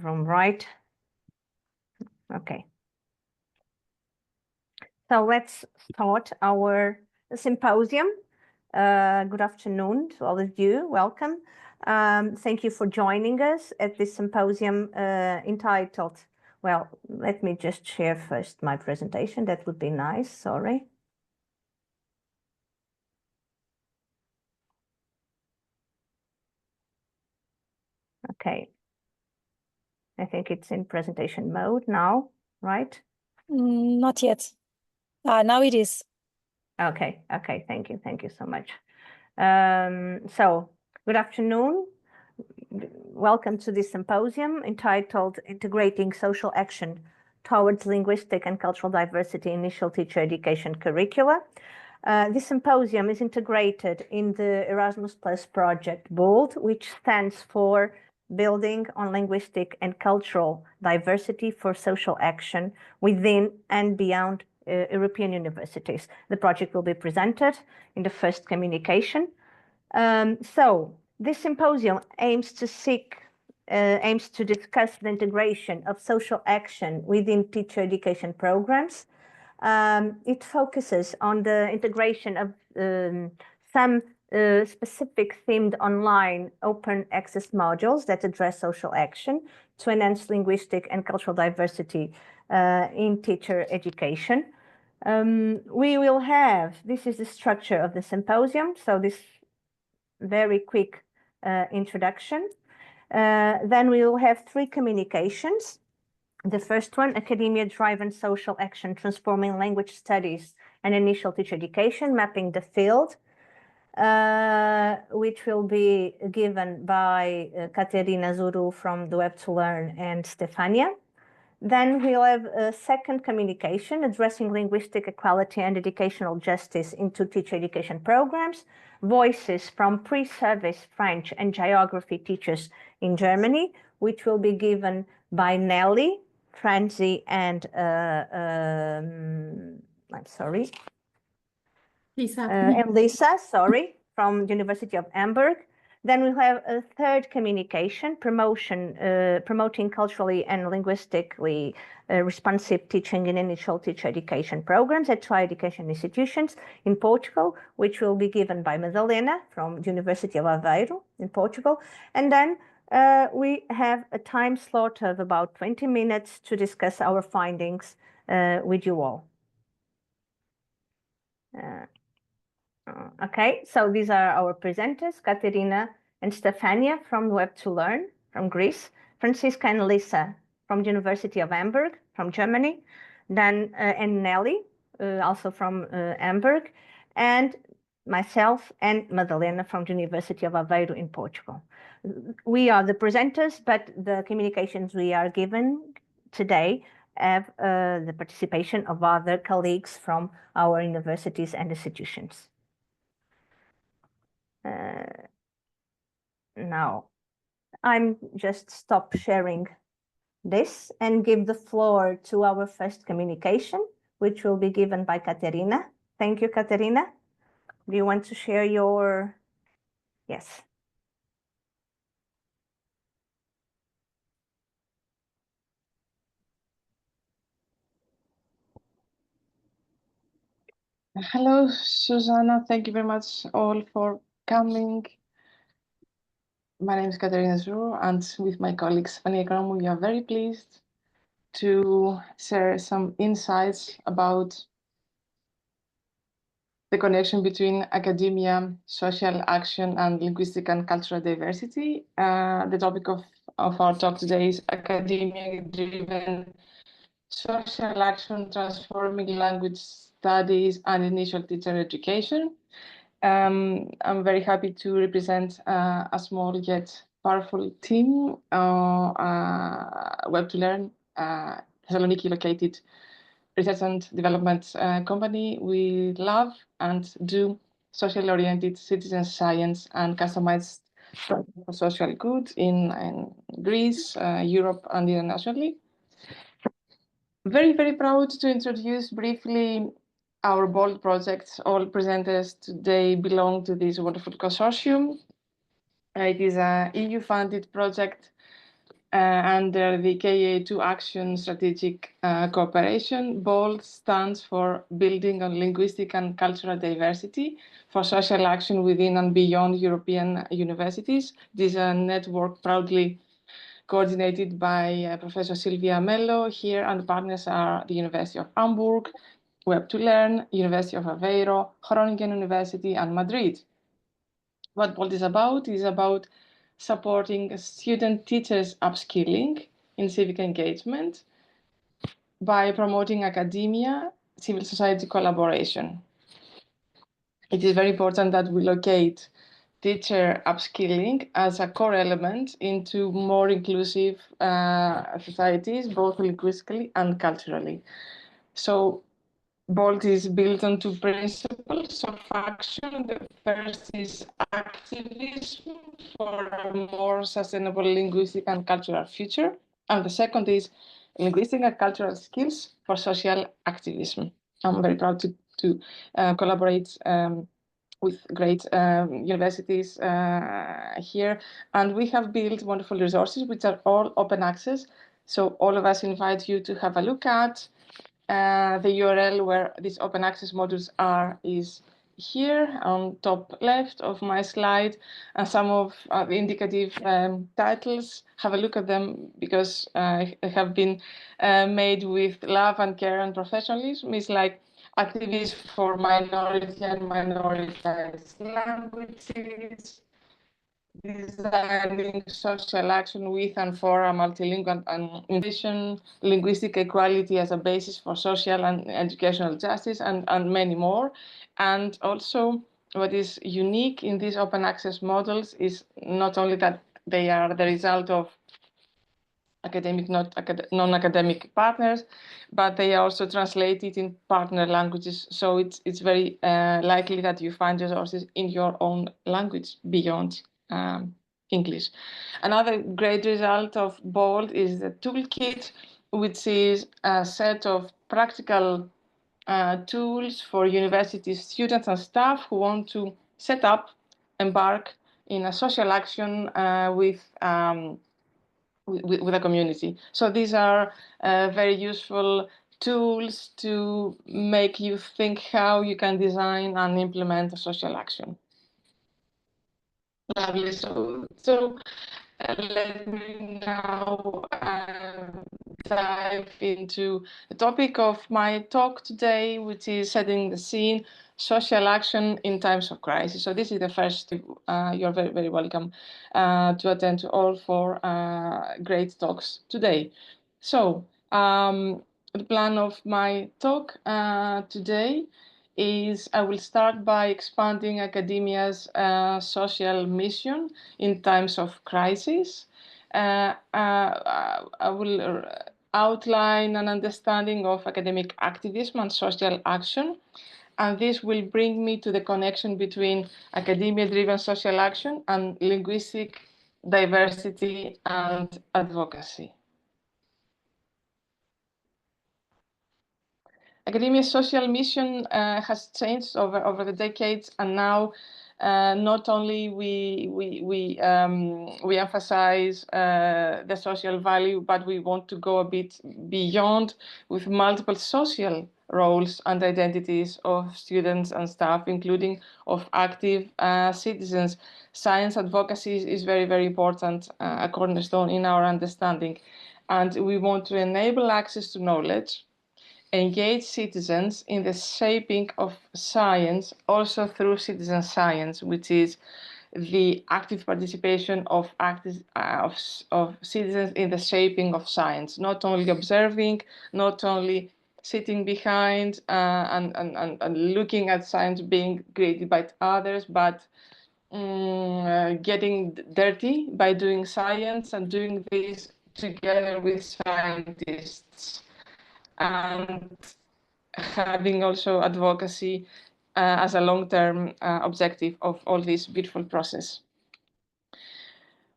From right. Okay. So let's start our symposium. Good afternoon to all of you. Welcome. Thank you for joining us at this symposium entitled, well, let me just share first my presentation. That would be nice. Sorry. Okay. I think it's in presentation mode now, right? Not yet. Now it is. Okay. Thank you so much. So good afternoon. Welcome to this symposium entitled Integrating Social Action Towards Linguistic and Cultural Diversity Initial Teacher Education Curricula. This symposium is integrated in the Erasmus Plus project BOLD, which stands for Building on Linguistic and Cultural Diversity for Social Action Within and Beyond European Universities. The project will be presented in the first communication. So this symposium aims to discuss the integration of social action within teacher education programs. It focuses on the integration of some specific themed online open access modules that address social action to enhance linguistic and cultural diversity in teacher education. We will have, this is the structure of the symposium, so this very quick introduction. Then we will have 3 communications. The first one, Academia-Driven Social Action, Transforming Language Studies and Initial Teacher Education, Mapping the Field, which will be given by Katerina Zuru from the Web2Learn and Stefania. Then we'll have a second communication, Addressing Linguistic Equality and Educational Justice into Teacher Education Programs, Voices from Pre-Service French and Geography Teachers in Germany, which will be given by Nelly, Franzi, and I'm sorry. Lisa. And Lisa, sorry, from the University of Hamburg. Then we'll have a third communication, promoting culturally and linguistically responsive teaching in initial teacher education programs at higher education institutions in Portugal, which will be given by Madalena from the University of Aveiro in Portugal. And then we have a time slot of about 20 minutes to discuss our findings with you all. Okay, so these are our presenters, Katerina and Stefania from Web2Learn from Greece, Francisca and Lisa from the University of Hamburg from Germany, then and Nelly, also from Hamburg, and myself and Madalena from the University of Aveiro in Portugal. We are the presenters, but the communications we are given today have the participation of other colleagues from our universities and institutions. Now, I'm just stop sharing this and give the floor to our first communication, which will be given by Katerina. Thank you, Katerina. Do you want to share your... Yes. Hello, Susanna. Thank you very much all for coming. My name is Katerina Zuru, and with my colleague Stefania Kromu, we are very pleased to share some insights about the connection between academia, social action, and linguistic and cultural diversity. The topic of our talk today is academia-driven social action, transforming language studies and initial teacher education. I'm very happy to represent a small yet powerful team, Web2Learn, Thessaloniki located research and development company. We love and do socially oriented citizen science and customized for social good in Greece, Europe, and internationally. Very, very proud to introduce briefly our BOLD projects. All presenters today belong to this wonderful consortium. It is an EU-funded project under the KA2 Action Strategic Cooperation. BOLD stands for Building on Linguistic and Cultural Diversity for Social Action Within and Beyond European Universities. This is a network proudly coordinated by Professor Silvia Mello here, and partners are the University of Hamburg, Web2Learn, University of Aveiro, Groningen University, and Madrid. What BOLD is about supporting student teachers upskilling in civic engagement by promoting academia, civil society collaboration. It is very important that we locate teacher upskilling as a core element into more inclusive societies, both linguistically and culturally. So BOLD is built on two principles of action. The first is activism for a more sustainable linguistic and cultural future. And the second is linguistic and cultural skills for social activism. I'm very proud to collaborate with great universities here. And we have built wonderful resources, which are all open access. So all of us invite you to have a look at. The URL where these open access modules are is here on top left of my slide. Some of the indicative titles, have a look at them because they have been made with love and care and professionalism. It's like activists for minority and minoritized languages, designing social action with and for a multilingual and English, linguistic equality as a basis for social and educational justice, and many more. And also, what is unique in these open access models is not only that they are the result of academic, non-academic partners, but they are also translated in partner languages. So it's very likely that you find resources in your own language beyond English. Another great result of BOLD is the toolkit, which is a set of practical tools for university students and staff who want to set up, embark in a social action with a community. So these are very useful tools to make you think how you can design and implement a social action. Lovely. So let me now dive into the topic of my talk today, which is setting the scene, social action in times of crisis. So this is the first, you're very, very welcome to attend to all four great talks today. So the plan of my talk today is I will start by expanding academia's social mission in times of crisis. I will outline an understanding of academic activism and social action, and this will bring me to the connection between academia-driven social action and linguistic diversity and advocacy. Academia's social mission has changed over the decades, and now not only we emphasize the social value, but we want to go a bit beyond with multiple social roles and identities of students and staff, including of active citizens. Science advocacy is very, very important, a cornerstone in our understanding, and we want to enable access to knowledge, engage citizens in the shaping of science, also through citizen science, which is the active participation of citizens in the shaping of science, not only observing, not only sitting behind and looking at science being created by others, but getting dirty by doing science and doing this together with scientists, and having also advocacy as a long-term objective of all this beautiful process.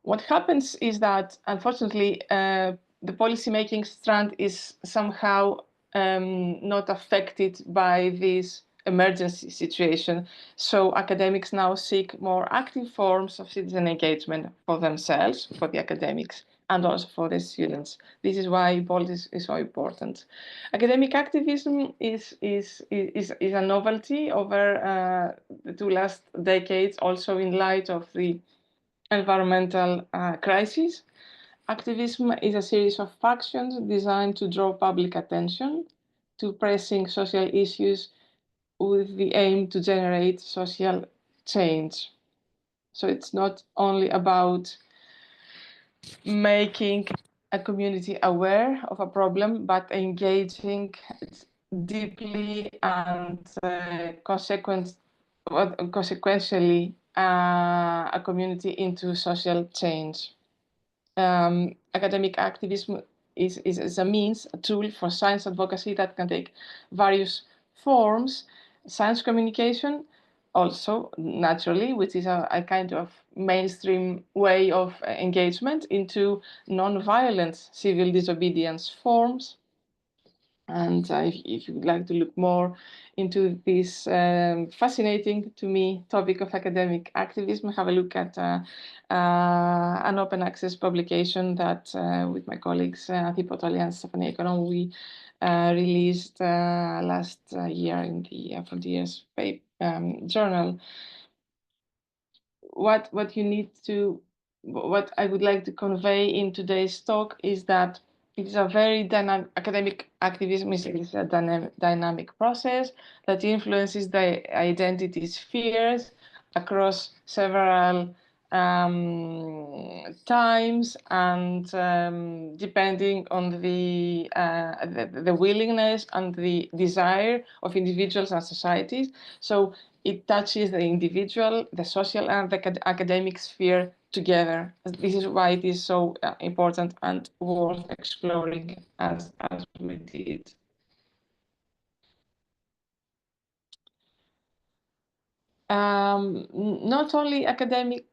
What happens is that, unfortunately, the policy-making strand is somehow not affected by this emergency situation. So academics now seek more active forms of citizen engagement for themselves, for the academics, and also for the students. This is why BOLD is so important. Academic activism is a novelty over the 2 last decades, also in light of the environmental crisis. Activism is a series of actions designed to draw public attention to pressing social issues with the aim to generate social change. So it's not only about making a community aware of a problem, but engaging deeply and consequentially a community into social change. Academic activism is a means, a tool for science advocacy that can take various forms. Science communication, also naturally, which is a kind of mainstream way of engagement into non-violent civil disobedience forms. And if you would like to look more into this fascinating to me topic of academic activism, have a look at an open access publication that with my colleagues Thipo Tolli and Stephanie Ekonom, we released last year in the Frontiers journal. What I would like to convey in today's talk is that it is a very dynamic, academic activism is a dynamic process that influences the identity spheres across several times, and depending on the willingness and the desire of individuals and societies. So it touches the individual, the social, and the academic sphere together. This is why it is so important and worth exploring as we did. Not only academic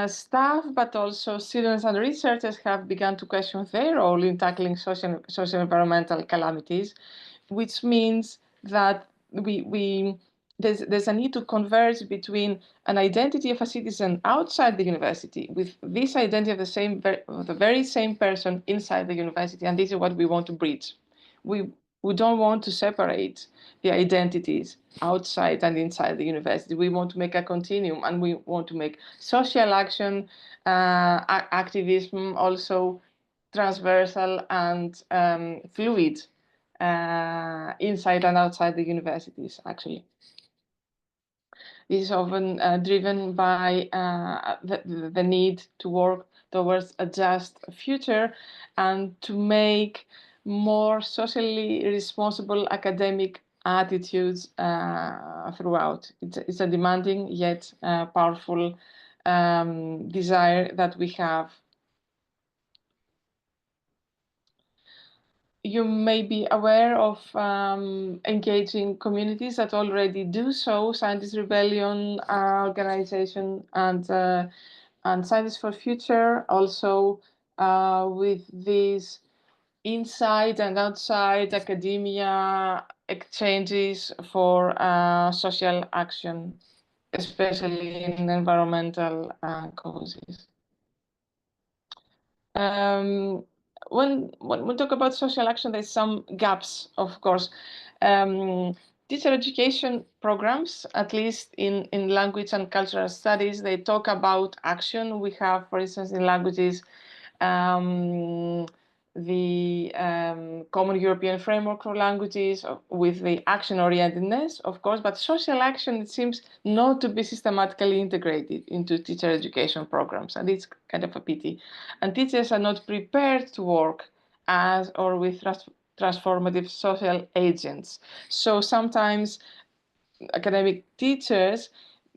staff, but also students and researchers have begun to question their role in tackling social environmental calamities, which means that there's a need to converge between an identity of a citizen outside the university with this identity of the very same person inside the university, and this is what we want to bridge. We don't want to separate the identities outside and inside the university. We want to make a continuum, and we want to make social action, activism also transversal and fluid inside and outside the universities, actually. This is often driven by the need to work towards a just future and to make more socially responsible academic attitudes throughout. It's a demanding yet powerful desire that we have. You may be aware of engaging communities that already do so, Scientist Rebellion organization and Scientists for Future, also with these inside and outside academia exchanges for social action, especially in environmental causes. When we talk about social action, there's some gaps, of course. Teacher education programs, at least in language and cultural studies, they talk about action. We have, for instance, in languages, the Common European Framework for Languages with the action-orientedness, of course, but social action, it seems not to be systematically integrated into teacher education programs, and it's kind of a pity. And teachers are not prepared to work as or with transformative social agents. So sometimes academic teachers,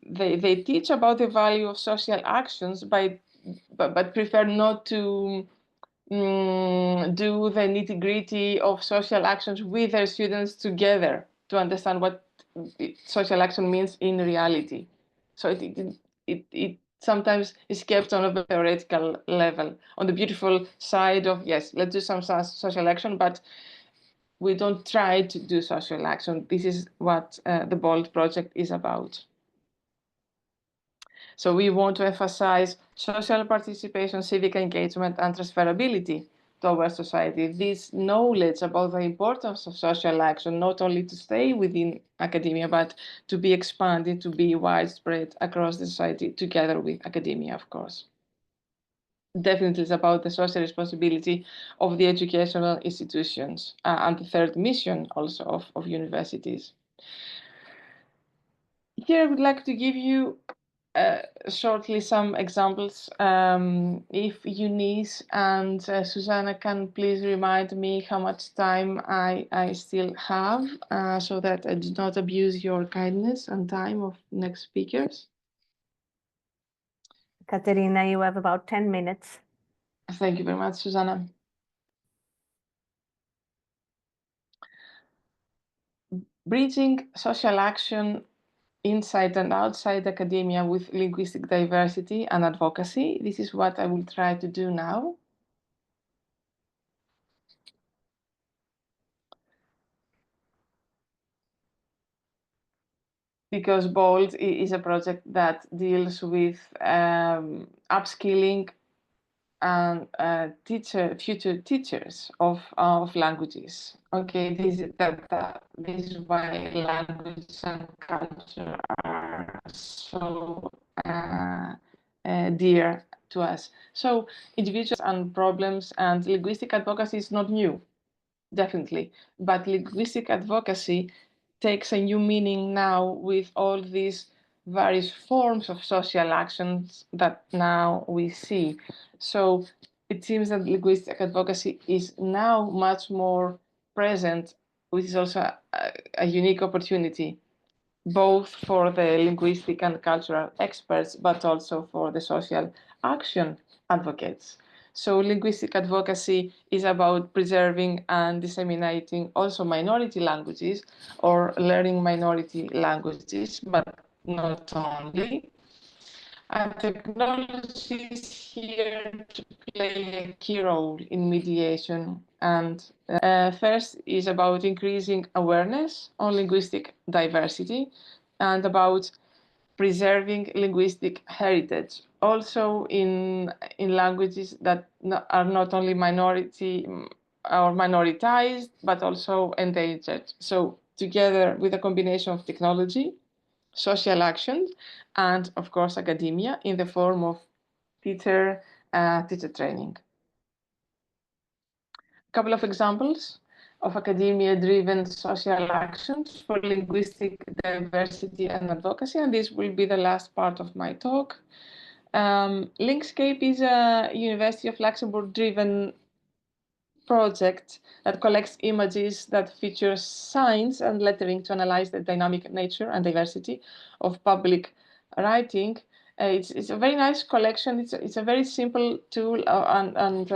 they teach about the value of social actions, but prefer not to do the nitty-gritty of social actions with their students together to understand what social action means in reality. So it sometimes is kept on a theoretical level, on the beautiful side of, yes, let's do some social action, but we don't try to do social action. This is what the BOLD project is about. So we want to emphasize social participation, civic engagement, and transferability towards society. This knowledge about the importance of social action, not only to stay within academia, but to be expanded, to be widespread across the society, together with academia, of course. Definitely it's about the social responsibility of the educational institutions and the third mission also of universities. Here I would like to give you shortly some examples. If Eunice and Susanna can please remind me how much time I still have so that I do not abuse your kindness and time of next speakers. Katerina, you have about 10 minutes. Thank you very much, Susanna. Bridging social action inside and outside academia with linguistic diversity and advocacy. This is what I will try to do now. Because BOLD is a project that deals with upskilling and future teachers of languages. Okay, this is why language and culture are so dear to us. So individuals and problems and linguistic advocacy is not new, definitely, but linguistic advocacy takes a new meaning now with all these various forms of social actions that now we see. So it seems that linguistic advocacy is now much more present, which is also a unique opportunity, both for the linguistic and cultural experts, but also for the social action advocates. So linguistic advocacy is about preserving and disseminating also minority languages or learning minority languages, but not only. And technology is here to play a key role in mediation. And first is about increasing awareness on linguistic diversity and about preserving linguistic heritage, also in languages that are not only minority or minoritized, but also endangered. So together with a combination of technology, social actions, and of course academia in the form of teacher training. A couple of examples of academia-driven social actions for linguistic diversity and advocacy, and this will be the last part of my talk. Linkscape is a University of Luxembourg-driven project that collects images that feature signs and lettering to analyze the dynamic nature and diversity of public writing. It's a very nice collection. It's a very simple tool and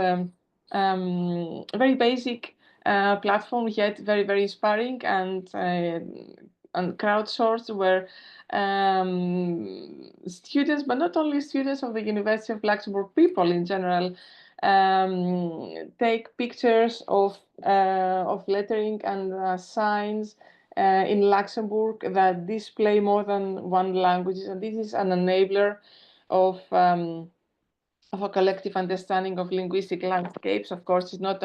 very basic platform, yet very, very inspiring and crowdsourced, where students, but not only students of the University of Luxembourg, people in general, take pictures of lettering and signs in Luxembourg that display more than one language, and this is an enabler of a collective understanding of linguistic landscapes. Of course, it's not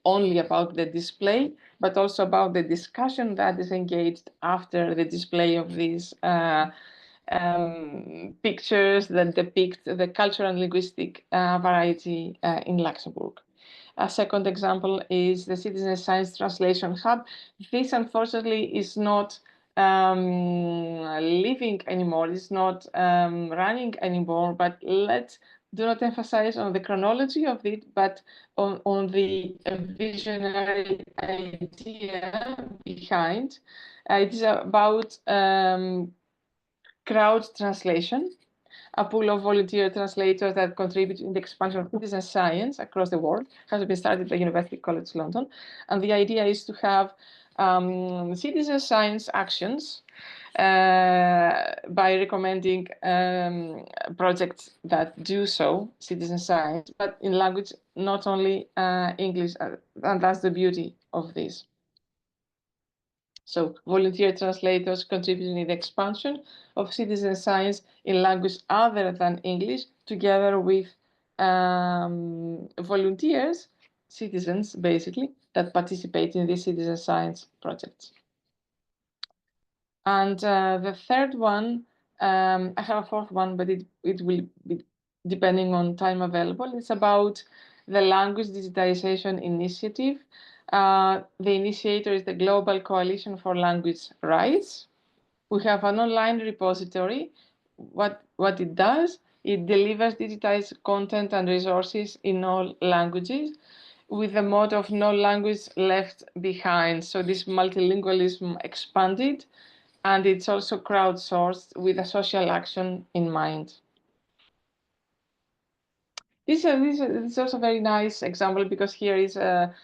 only about the display, but also about the discussion that is engaged after the display of these pictures that depict the cultural and linguistic variety in Luxembourg. A second example is the Citizen Science Translation Hub. This, unfortunately, is not living anymore. It's not running anymore, but let's do not emphasize on the chronology of it, but on the visionary idea behind. It is about crowd translation, a pool of volunteer translators that contribute in the expansion of citizen science across the world, has been started by University College London. And the idea is to have citizen science actions by recommending projects that do so, citizen science, but in language, not only English, and that's the beauty of this. So volunteer translators contributing in the expansion of citizen science in language other than English, together with volunteers, citizens basically, that participate in these citizen science projects. And the third one, I have a fourth one, but it will be depending on time available. It's about the Language Digitization Initiative. The initiator is the Global Coalition for Language Rights. We have an online repository. What it does, it delivers digitized content and resources in all languages with the motto of no language left behind. So this multilingualism expanded, and it's also crowdsourced with a social action in mind. This is also a very nice example, because here is a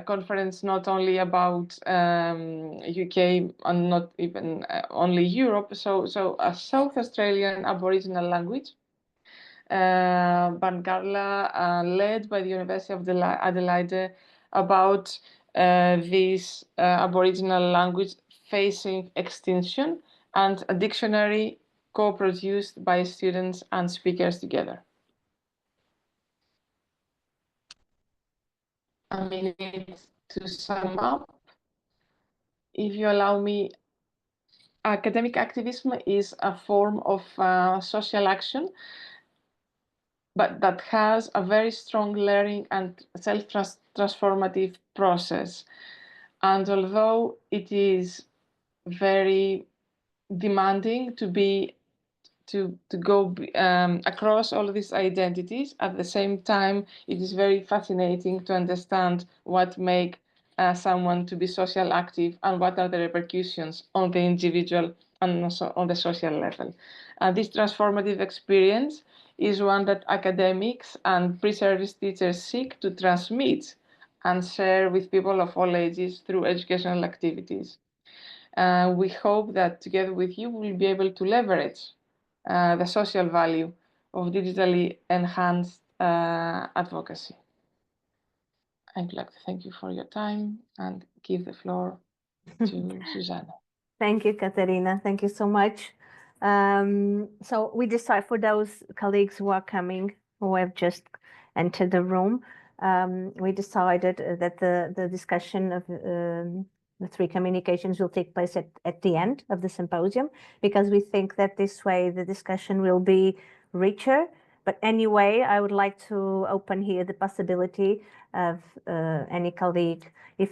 conference not only about UK and not even only Europe. So a South Australian Aboriginal language, Bangarla, led by the University of Adelaide, about this Aboriginal language facing extinction, and a dictionary co-produced by students and speakers together. A minute to sum up. If you allow me, academic activism is a form of social action, but that has a very strong learning and self-transformative process. And although it is very demanding to go across all of these identities, at the same time, it is very fascinating to understand what makes someone to be social active and what are the repercussions on the individual and also on the social level. This transformative experience is one that academics and pre-service teachers seek to transmit and share with people of all ages through educational activities. We hope that together with you, we'll be able to leverage the social value of digitally enhanced advocacy. I'd like to thank you for your time and give the floor to Susanna. Thank you, Katerina. Thank you so much. So we decide, for those colleagues who are coming, who have just entered the room, we decided that the discussion of the three communications will take place at the end of the symposium, because we think that this way the discussion will be richer. But anyway, I would like to open here the possibility of any colleague, if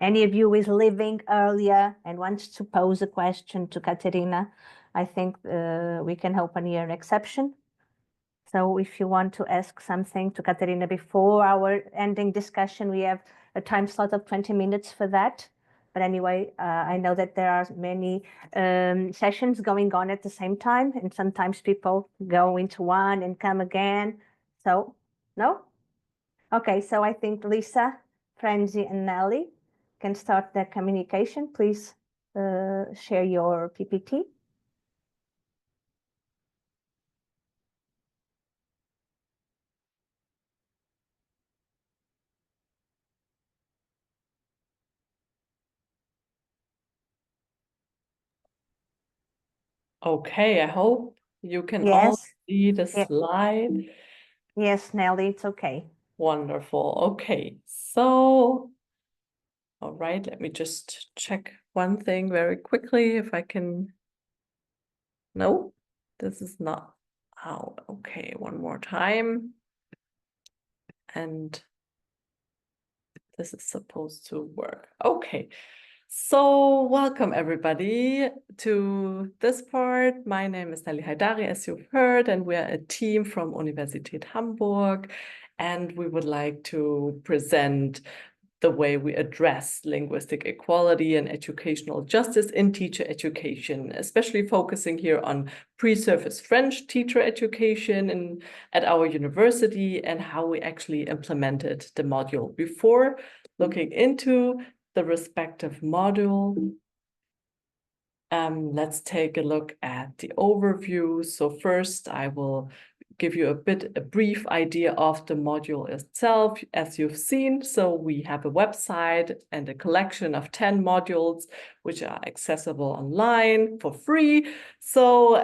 any of you is leaving earlier and wants to pose a question to Katerina, I think we can open here an exception. So if you want to ask something to Katerina before our ending discussion, we have a time slot of 20 minutes for that. But anyway, I know that there are many sessions going on at the same time, and sometimes people go into one and come again. So, no? Okay, so I think Lisa, Franzi, and Nelly can start their communication. Please share your PPT. Okay, I hope you can all Yes. see the Yeah. slide. Yes, Nelly, it's okay. Wonderful. Okay, so, all right, let me just check one thing very quickly if I can. No, this is not out. Okay, one more time. And this is supposed to work. Okay. So welcome everybody to this part. My name is Nelly Haidari, as you've heard, and we're a team from Universität Hamburg, and we would like to present the way we address linguistic equality and educational justice in teacher education, especially focusing here on pre-service French teacher education at our university and how we actually implemented the module before looking into the respective module. Let's take a look at the overview. So first I will give you a brief idea of the module itself, as you've seen. So we have a website and a collection of 10 modules, which are accessible online for free. So,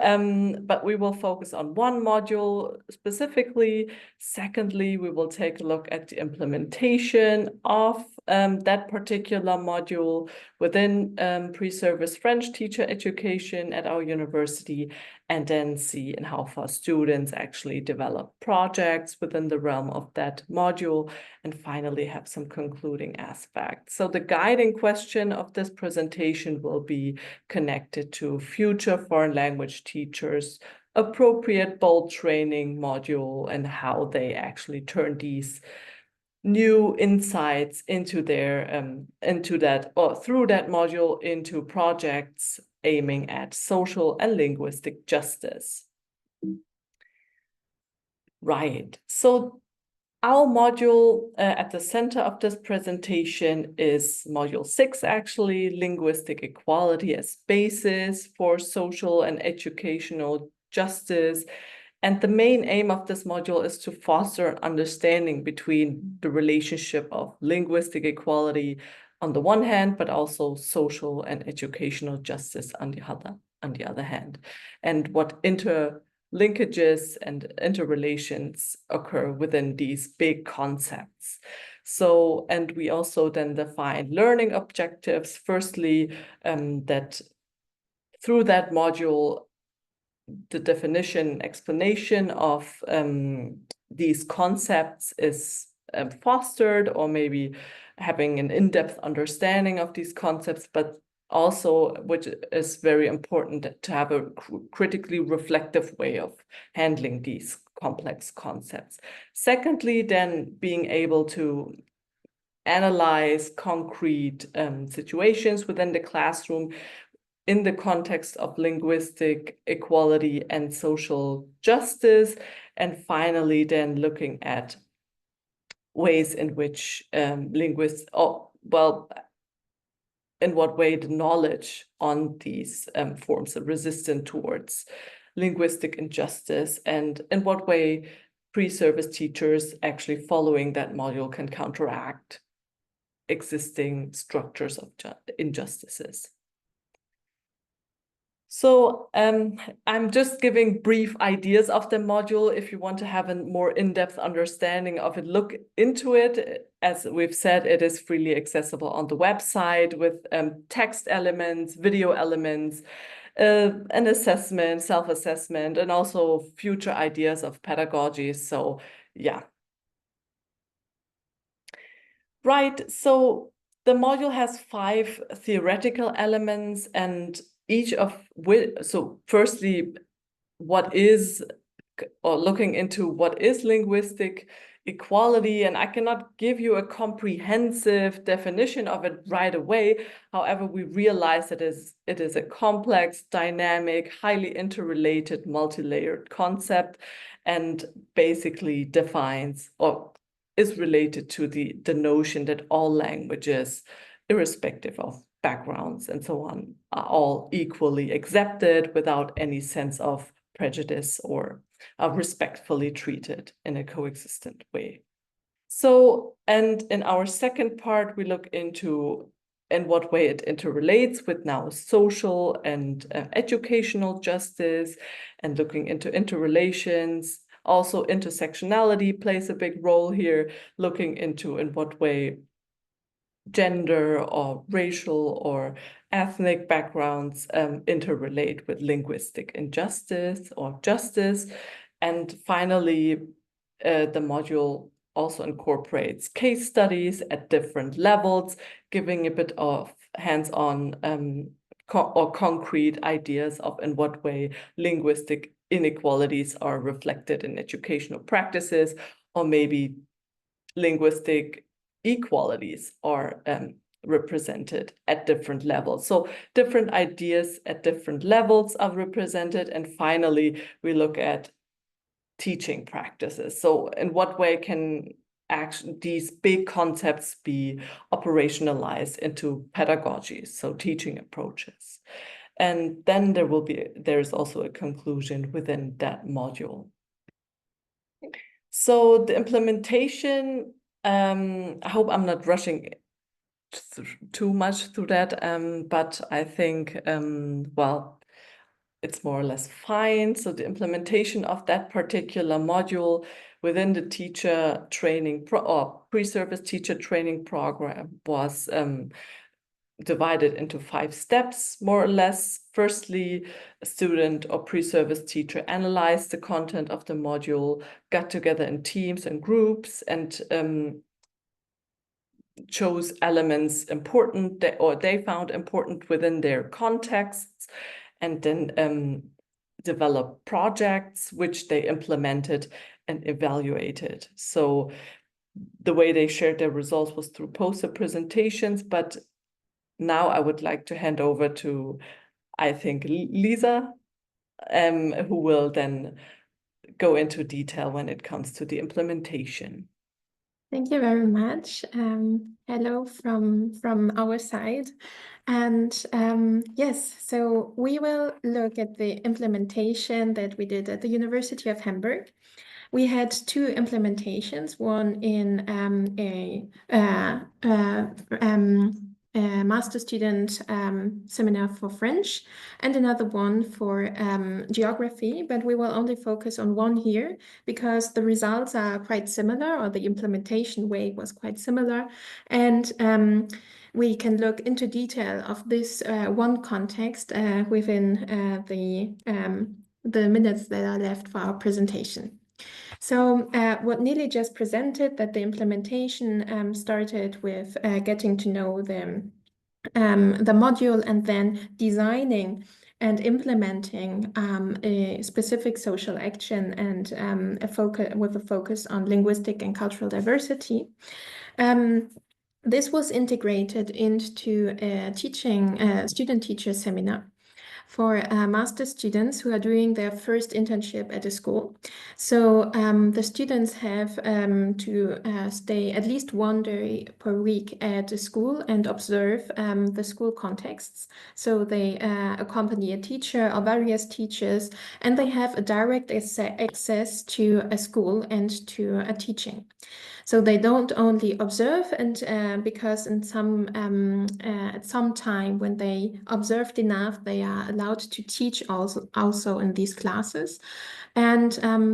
but we will focus on one module specifically. Secondly, we will take a look at the implementation of that particular module within pre-service French teacher education at our university, and then see in how far students actually develop projects within the realm of that module, and finally have some concluding aspects. So the guiding question of this presentation will be connected to future foreign language teachers, appropriate bold training module, and how they actually turn these new insights into their through that module into projects aiming at social and linguistic justice. Right. So our module at the center of this presentation is module 6, actually, linguistic equality as basis for social and educational justice. And the main aim of this module is to foster an understanding between the relationship of linguistic equality on the one hand, but also social and educational justice on the other hand, and what interlinkages and interrelations occur within these big concepts. So, and we also then define learning objectives. Firstly, that through that module, the definition, explanation of these concepts is fostered, or maybe having an in-depth understanding of these concepts, but also, which is very important, to have a critically reflective way of handling these complex concepts. Secondly, then being able to analyze concrete situations within the classroom in the context of linguistic equality and social justice. And finally, then looking at ways in which in what way the knowledge on these forms of resistance towards linguistic injustice, and in what way pre-service teachers actually following that module can counteract existing structures of injustices. So I'm just giving brief ideas of the module. If you want to have a more in-depth understanding of it, look into it. As we've said, it is freely accessible on the website with text elements, video elements, an assessment, self-assessment, and also future ideas of pedagogy. So yeah. Right, so the module has 5 theoretical elements, and each of which, so firstly, what is, or looking into what is linguistic equality, and I cannot give you a comprehensive definition of it right away. However, we realize that it is a complex, dynamic, highly interrelated, multi-layered concept, and basically defines or is related to the notion that all languages, irrespective of backgrounds and so on, are all equally accepted without any sense of prejudice, or are respectfully treated in a coexistent way. So, and in our second part, we look into in what way it interrelates with now social and educational justice, and looking into interrelations. Also, intersectionality plays a big role here, looking into in what way gender or racial or ethnic backgrounds interrelate with linguistic injustice or justice. And finally, the module also incorporates case studies at different levels, giving a bit of hands-on or concrete ideas of in what way linguistic inequalities are reflected in educational practices, or maybe linguistic equalities are represented at different levels. So different ideas at different levels are represented. And finally, we look at teaching practices. So in what way can these big concepts be operationalized into pedagogy, so teaching approaches. And then there is also a conclusion within that module. So the implementation, I hope I'm not rushing too much through that, but I think, well, it's more or less fine. So the implementation of that particular module within the teacher training or pre-service teacher training program was divided into 5 steps, more or less. Firstly, a student or pre-service teacher analyzed the content of the module, got together in teams and groups, and chose elements important or they found important within their contexts, and then developed projects which they implemented and evaluated. So the way they shared their results was through poster presentations, but now I would like to hand over to, I think, Lisa, who will then go into detail when it comes to the implementation. Thank you very much. Hello from our side. And yes, so we will look at the implementation that we did at the University of Hamburg. We had 2 implementations, one in a master student seminar for French, and another one for geography, but we will only focus on one here because the results are quite similar, or the implementation way was quite similar, and we can look into detail of this one context within the minutes that are left for our presentation. So what Nili just presented, that the implementation started with getting to know the module and then designing and implementing a specific social action and with a focus on linguistic and cultural diversity. This was integrated into a student-teacher seminar for master students who are doing their first internship at a school. So the students have to stay at least 1 day per week at a school and observe the school contexts. So they accompany a teacher or various teachers, and they have a direct access to a school and to a teaching. So they don't only observe, and because in at some time when they observed enough, they are allowed to teach also in these classes. And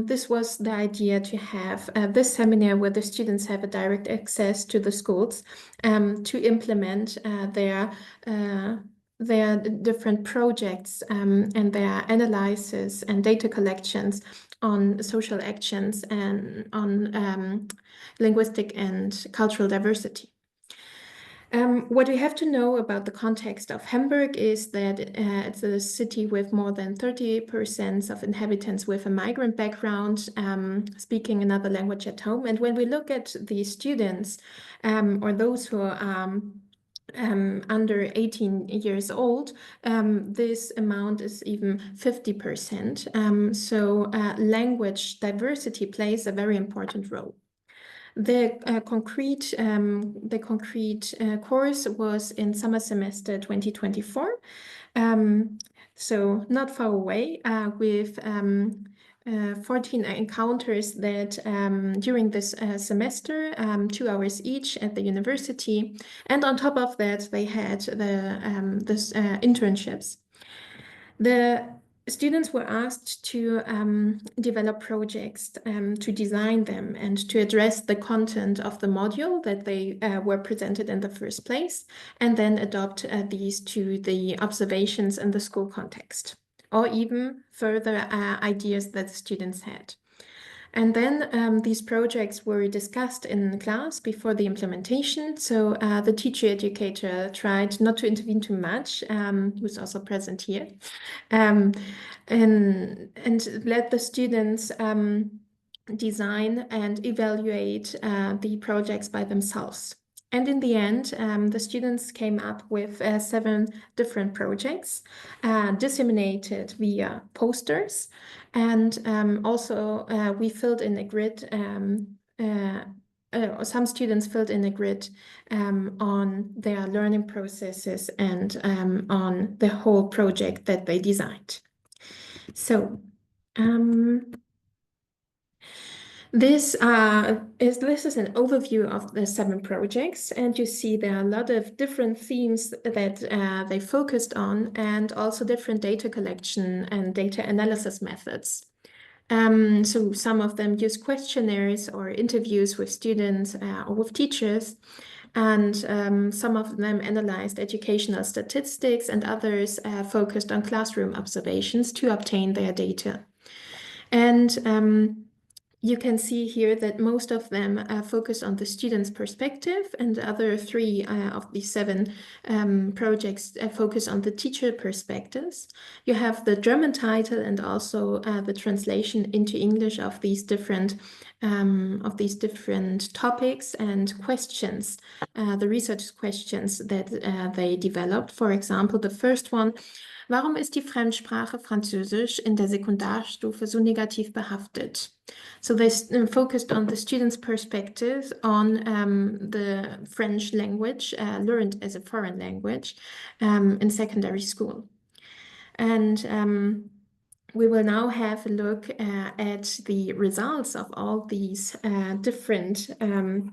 this was the idea, to have this seminar where the students have a direct access to the schools to implement their different projects and their analysis and data collections on social actions and on linguistic and cultural diversity. What we have to know about the context of Hamburg is that it's a city with more than 30% of inhabitants with a migrant background, speaking another language at home. And when we look at the students or those who are under 18 years old, this amount is even 50%. So language diversity plays a very important role. The concrete course was in summer semester 2024, so not far away, with 14 encounters that during this semester, 2 hours each at the university, and on top of that they had the internships. The students were asked to develop projects, to design them, and to address the content of the module that they were presented in the first place, and then adopt these to the observations in the school context, or even further ideas that the students had. And then these projects were discussed in class before the implementation. So the teacher educator tried not to intervene too much, who's also present here, and let the students design and evaluate the projects by themselves. And in the end, the students came up with 7 different projects disseminated via posters. And also we filled in a grid, some students filled in a grid on their learning processes and on the whole project that they designed. So This is an overview of the 7 projects, and you see there are a lot of different themes that they focused on, and also different data collection and data analysis methods. So some of them use questionnaires or interviews with students or with teachers, and some of them analyzed educational statistics, and others focused on classroom observations to obtain their data. And you can see here that most of them focus on the student's perspective, and the other 3 of these 7 projects focus on the teacher perspectives. You have the German title and also the translation into English of these different topics and questions, the research questions that they developed. For example, the first one: Warum ist die Fremdsprache Französisch in der Sekundarstufe so negativ behaftet? So they focused on the students' perspective on the French language learned as a foreign language in secondary school. And we will now have a look at the results of all these different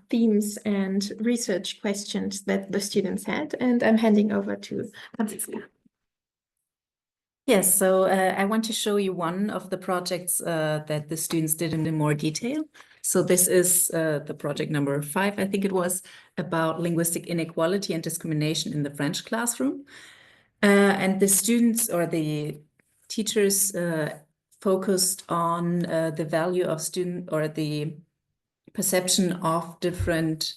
themes and research questions that the students had. And I'm handing over to Franziska. Yes, so I want to show you one of the projects that the students did in more detail. So this is the project number 5, I think it was, about linguistic inequality and discrimination in the French classroom. And the students or the teachers focused on the value of student or the perception of different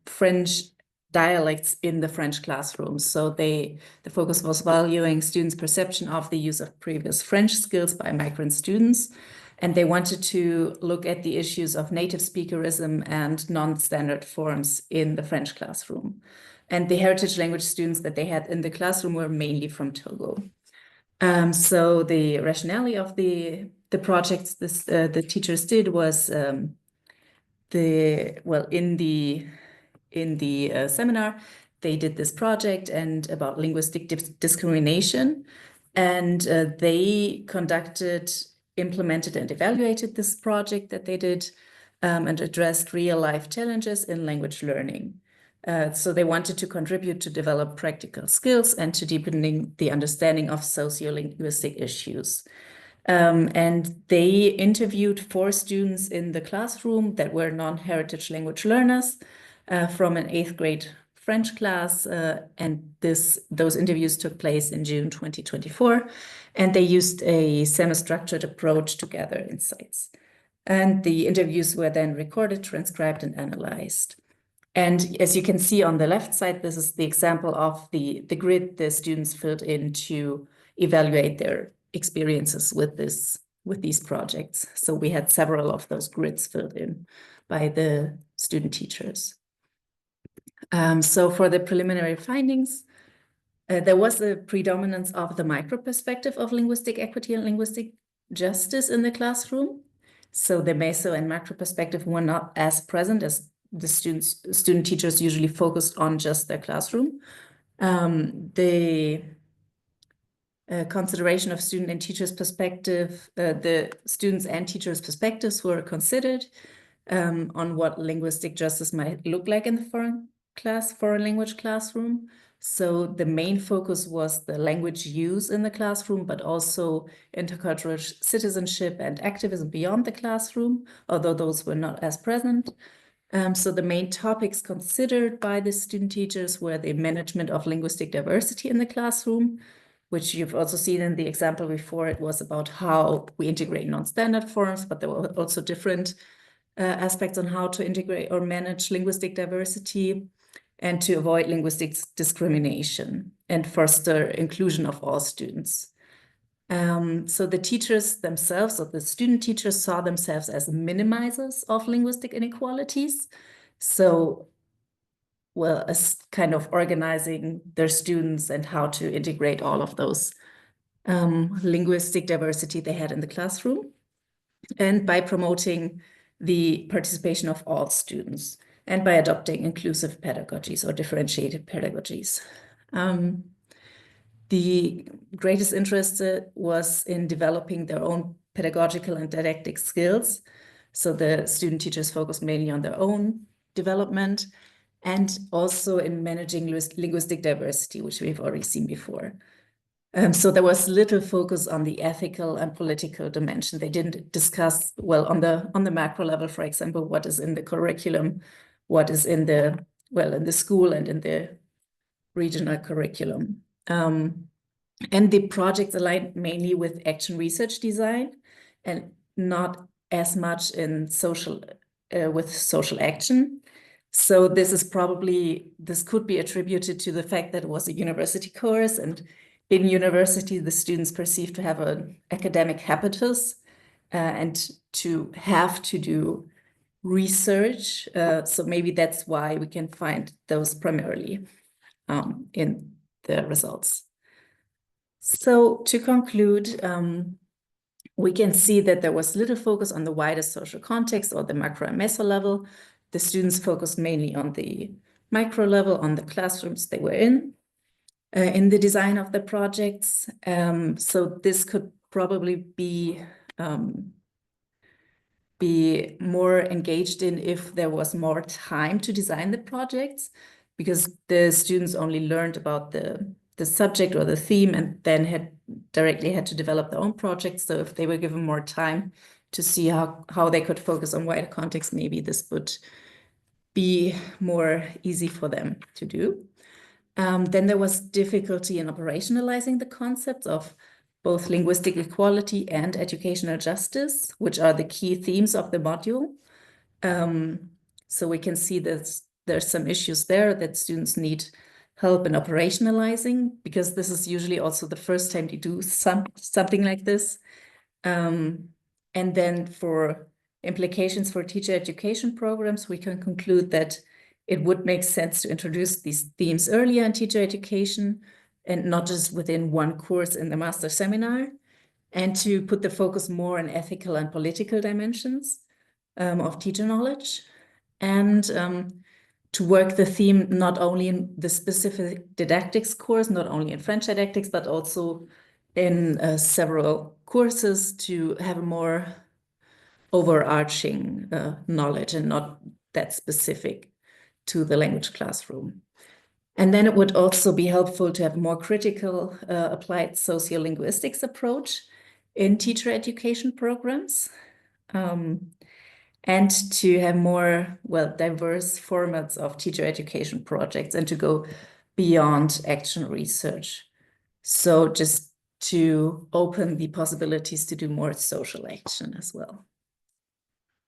French dialects in the French classrooms. So the focus was valuing students' perception of the use of previous French skills by migrant students. And they wanted to look at the issues of native speakerism and non-standard forms in the French classroom. And the heritage language students that they had in the classroom were mainly from Togo. So the rationale of the projects the teachers did was in the seminar, they did this project and about linguistic discrimination, and they implemented and evaluated this project that they did and addressed real-life challenges in language learning. So they wanted to contribute to develop practical skills and to deepening the understanding of sociolinguistic issues. And they interviewed 4 students in the classroom that were non-heritage language learners from an 8th grade French class. And those interviews took place in June 2024. And they used a semi-structured approach to gather insights. And the interviews were then recorded, transcribed, and analyzed. And as you can see on the left side, this is the example of the grid the students filled in to evaluate their experiences with these projects. So we had several of those grids filled in by the student teachers. So for the preliminary findings, there was a predominance of the micro perspective of linguistic equity and linguistic justice in the classroom. So the meso and macro perspective were not as present, as the student teachers usually focused on just their classroom. The consideration of student and teachers' perspective, the students and teachers' perspectives were considered on what linguistic justice might look like in the foreign language classroom. So the main focus was the language use in the classroom, but also intercultural citizenship and activism beyond the classroom, although those were not as present. So the main topics considered by the student teachers were the management of linguistic diversity in the classroom, which you've also seen in the example before. It was about how we integrate non-standard forms, but there were also different aspects on how to integrate or manage linguistic diversity and to avoid linguistic discrimination and foster inclusion of all students. So the teachers themselves, or the student teachers, saw themselves as minimizers of linguistic inequalities. So, well, as kind of organizing their students and how to integrate all of those linguistic diversity they had in the classroom, and by promoting the participation of all students and by adopting inclusive pedagogies or differentiated pedagogies. The greatest interest was in developing their own pedagogical and didactic skills So the student teachers focused mainly on their own development and also in managing linguistic diversity, which we've already seen before. So there was little focus on the ethical and political dimension. They didn't discuss, well, on the macro level, for example, what is in the curriculum, what is in the school and in the regional curriculum. And the projects aligned mainly with action research design and not as much in with social action. So this could be attributed to the fact that it was a university course, and in university, the students perceived to have an academic habitus and to have to do research. So maybe that's why we can find those primarily in the results. So to conclude, we can see that there was little focus on the wider social context or the macro and meso level. The students focused mainly on the micro level, on the classrooms they were in the design of the projects. So this could probably be more engaged in if there was more time to design the projects, because the students only learned about the subject or the theme and then directly had to develop their own projects. So if they were given more time to see how they could focus on wider context, maybe this would be more easy for them to do. Then there was difficulty in operationalizing the concepts of both linguistic equality and educational justice, which are the key themes of the module. So we can see that there's some issues there that students need help in operationalizing, because this is usually also the first time they do something like this. And then for implications for teacher education programs, we can conclude that it would make sense to introduce these themes earlier in teacher education and not just within one course in the master seminar, and to put the focus more on ethical and political dimensions of teacher knowledge, and to work the theme not only in the specific didactics course, not only in French didactics, but also in several courses, to have a more overarching knowledge and not that specific to the language classroom. And then it would also be helpful to have a more critical applied sociolinguistics approach in teacher education programs, and to have more, diverse formats of teacher education projects and to go beyond action research. So just to open the possibilities to do more social action as well,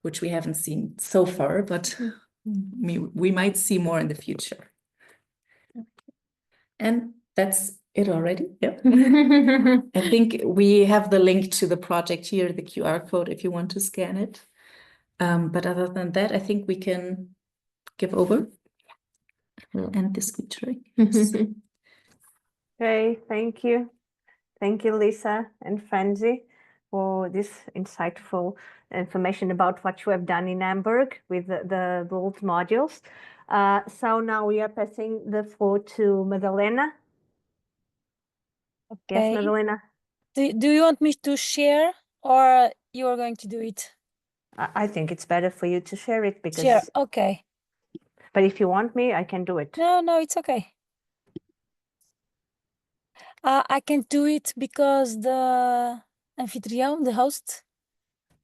which we haven't seen so far, but we might see more in the future. And that's it already. Yep. I think we have the link to the project here, the QR code, if you want to scan it. But other than that, I think we can give over. We'll end this featuring. Okay, thank you. Thank you, Lisa and Franzi, for this insightful information about what you have done in Hamburg with the bold modules. So now we are passing the floor to Madalena. Yes, Okay. Madalena. Do you want me to share, or you are going to do it? I think it's better for you to share it because. Share. Okay. But if you want me, I can do it. No, it's okay. I can do it because the anfitrión, the host,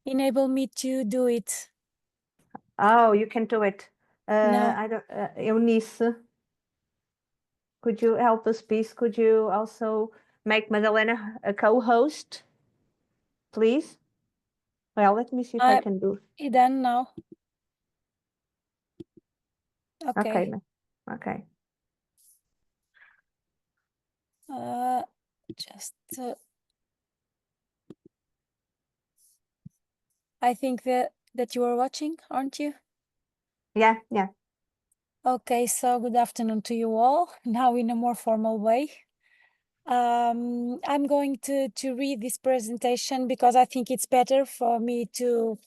enabled me to do it. Oh, you can do it. No. I don't. Eunice, could you help us, please? Could you also make Madalena a co-host, please? Well, let me see if I can do. It done now. Okay. Okay. Just I think that you are watching, aren't you? Yeah. Okay, so good afternoon to you all. Now in a more formal way. I'm going to read this presentation because I think it's better for me to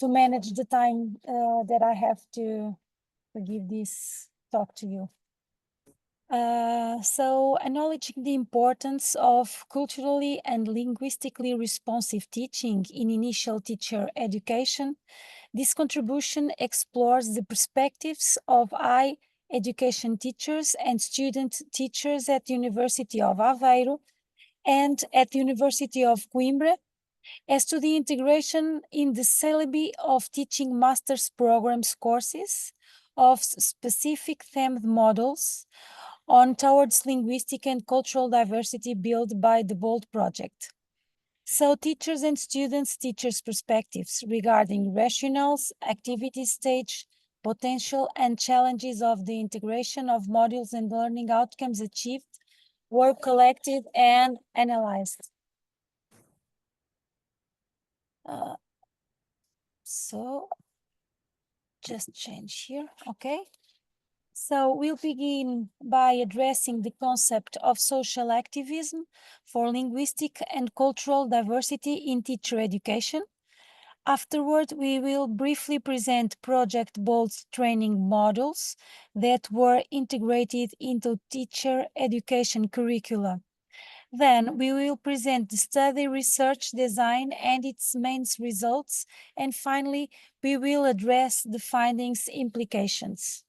manage the time that I have to give this talk to you. So acknowledging the importance of culturally and linguistically responsive teaching in initial teacher education, This contribution explores the perspectives of higher education teachers and student teachers at the University of Aveiro and at the University of Coimbra as to the integration in the syllabi of teaching master's programs courses of specific themed models on towards linguistic and cultural diversity built by the BOLD project. So teachers and students, teachers' perspectives regarding rationales, activity stage, potential and challenges of the integration of modules and learning outcomes achieved were collected and analyzed. So just change here, okay? So we'll begin by addressing the concept of social activism for linguistic and cultural diversity in teacher education. Afterward, we will briefly present Project BOLD's training modules that were integrated into teacher education curricula. Then we will present the study, research, design, and its main results. And finally, we will address the findings' implications.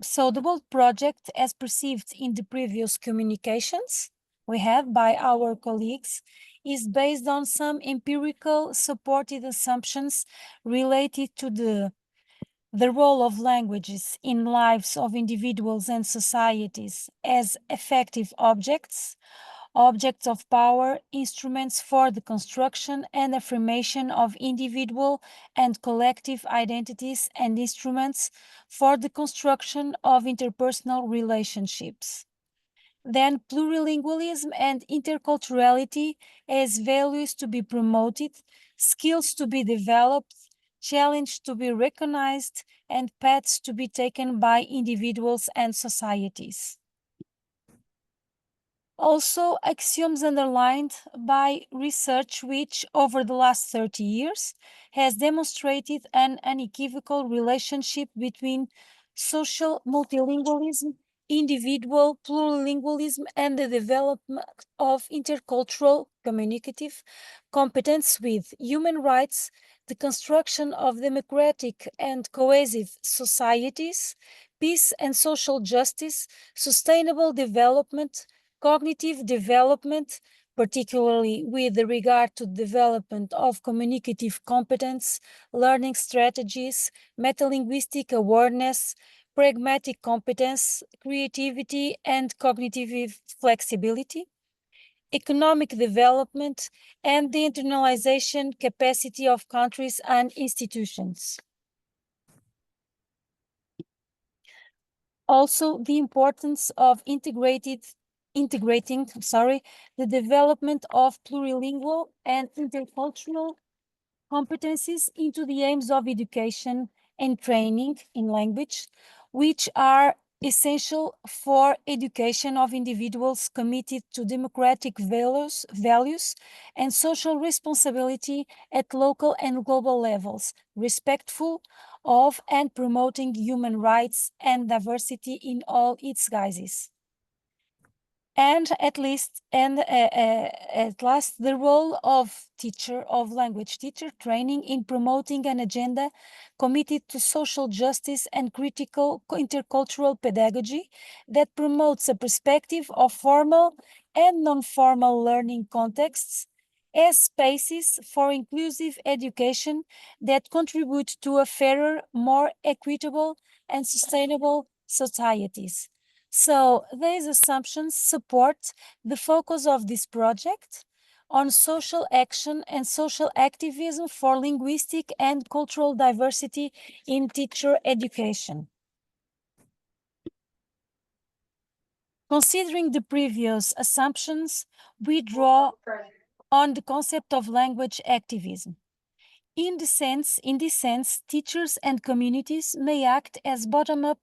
So the BOLD project, as perceived in the previous communications we had by our colleagues, is based on some empirical supported assumptions related to the role of languages in lives of individuals and societies as effective objects, objects of power, instruments for the construction and affirmation of individual and collective identities, and instruments for the construction of interpersonal relationships. Then plurilingualism and interculturality as values to be promoted, skills to be developed, challenge to be recognized, and paths to be taken by individuals and societies. Also, axioms underlined by research which, over the last 30 years, has demonstrated an unequivocal relationship between social multilingualism, individual plurilingualism, and the development of intercultural communicative competence with human rights, the construction of democratic and cohesive societies, peace and social justice, sustainable development, cognitive development, particularly with regard to development of communicative competence, learning strategies, metalinguistic awareness, pragmatic competence, creativity, and cognitive flexibility, economic development, and the internalization capacity of countries and institutions. Also, the importance of integrating the development of plurilingual and intercultural competencies into the aims of education and training in language, which are essential for education of individuals committed to democratic values and social responsibility at local and global levels, respectful of and promoting human rights and diversity in all its guises. And at last, the role of language teacher training in promoting an agenda committed to social justice and critical intercultural pedagogy that promotes a perspective of formal and non-formal learning contexts as spaces for inclusive education that contribute to a fairer, more equitable, and sustainable societies. So these assumptions support the focus of this project on social action and social activism for linguistic and cultural diversity in teacher education. Considering the previous assumptions, we draw on the concept of language activism. In this sense, teachers and communities may act as bottom-up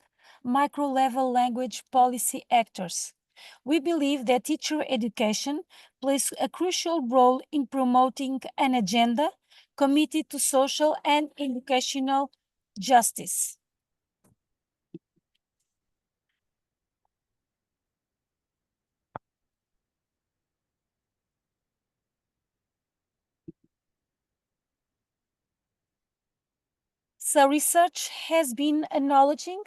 micro-level language policy actors. We believe that teacher education plays a crucial role in promoting an agenda committed to social and educational justice. So research has been acknowledging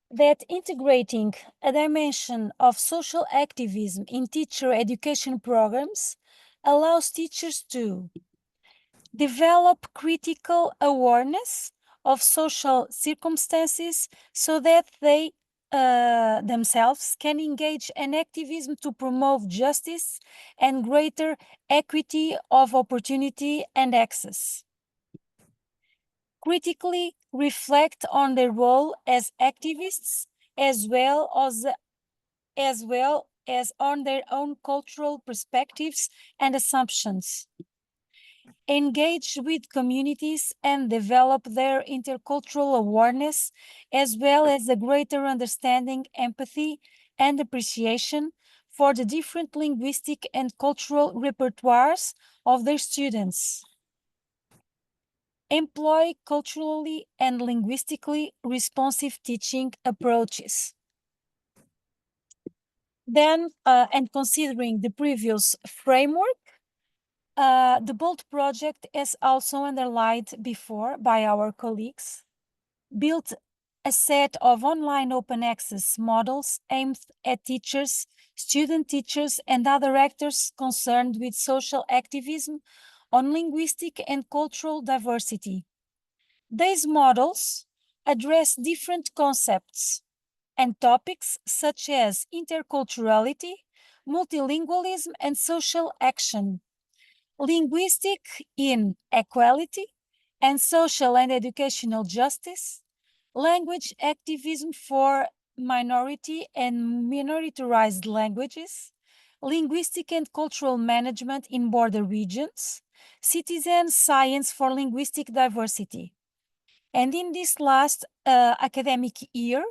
that integrating a dimension of social activism in teacher education programs allows teachers to develop critical awareness of social circumstances so that they themselves can engage in activism to promote justice and greater equity of opportunity and access. Critically reflect on their role as activists as well as on their own cultural perspectives and assumptions. Engage with communities and develop their intercultural awareness, as well as a greater understanding, empathy, and appreciation for the different linguistic and cultural repertoires of their students. Employ culturally and linguistically responsive teaching approaches. Then, and considering the previous framework, the BOLD project, as also underlined before by our colleagues, built a set of online open access models aimed at teachers, student teachers, and other actors concerned with social activism on linguistic and cultural diversity. These models address different concepts and topics such as interculturality, multilingualism, and social action, linguistic inequality, and social and educational justice, language activism for minority and minoritized languages, linguistic and cultural management in border regions, citizen science for linguistic diversity. And in this last academic year,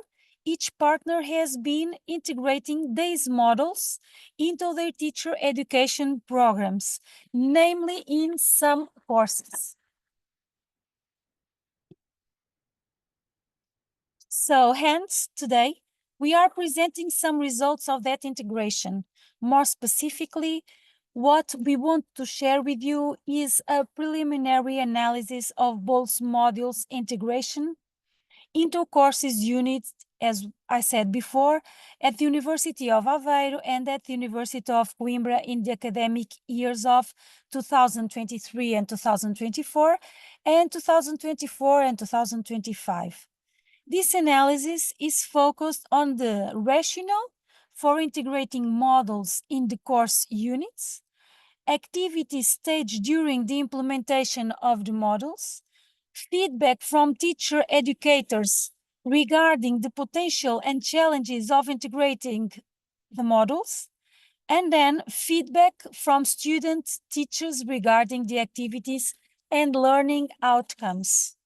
each partner has been integrating these models into their teacher education programs, namely in some courses. So hence, today, we are presenting some results of that integration. More specifically, what we want to share with you is a preliminary analysis of both modules integration into courses units, as I said before, at the University of Aveiro and at the University of Coimbra in the academic years of 2023 and 2024, and 2024 and 2025. This analysis is focused on the rationale for integrating models in the course units, activities staged during the implementation of the models, feedback from teacher educators regarding the potential and challenges of integrating the models, and then feedback from student teachers regarding the activities and learning outcomes.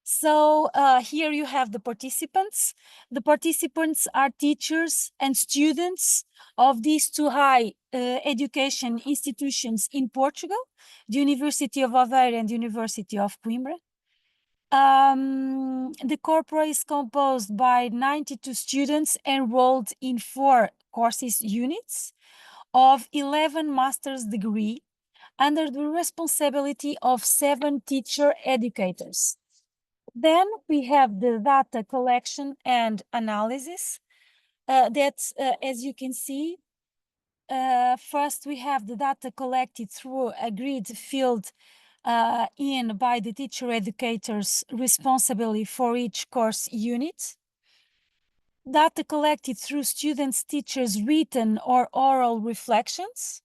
So here you have the participants. The participants are teachers and students of these two high education institutions in Portugal, the University of Aveiro and the University of Coimbra. The corpora is composed by 92 students enrolled in 4 courses units of 11 master's degree under the responsibility of 7 teacher educators. Then we have the data collection and analysis that, as you can see, first we have the data collected through a grid filled in by the teacher educators responsible for each course unit. Data collected through students, teachers' written or oral reflections.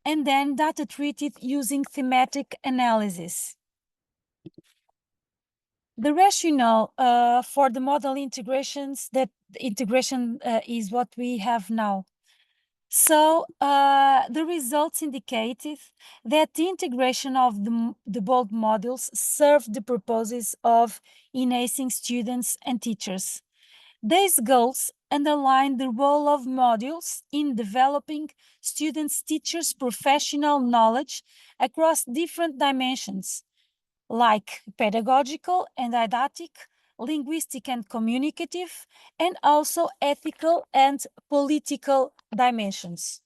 And then data treated using thematic analysis. The rationale for the model integrations, that integration is what we have now. So the results indicated that the integration of the both modules served the purposes of enhancing students and teachers. These goals underline the role of modules in developing students' teachers' professional knowledge across different dimensions, like pedagogical and didactic, linguistic and communicative, and also ethical and political dimensions.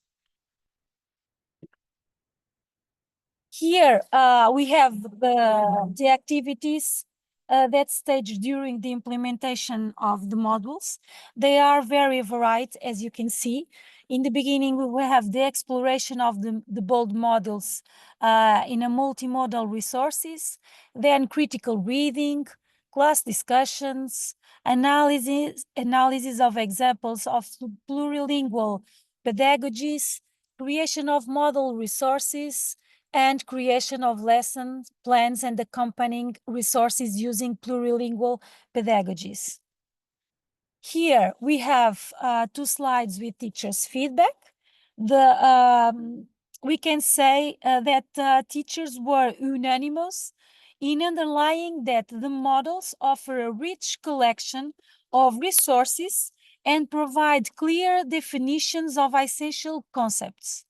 Here we have the activities that stage during the implementation of the modules. They are very varied, as you can see. In the beginning, we will have the exploration of the bold models in a multimodal resources, then critical reading, class discussions, analysis of examples of plurilingual pedagogies, creation of model resources, and creation of lesson plans and accompanying resources using plurilingual pedagogies. Here we have 2 slides with teachers' feedback. We can say that teachers were unanimous in underlying that the models offer a rich collection of resources and provide clear definitions of essential concepts.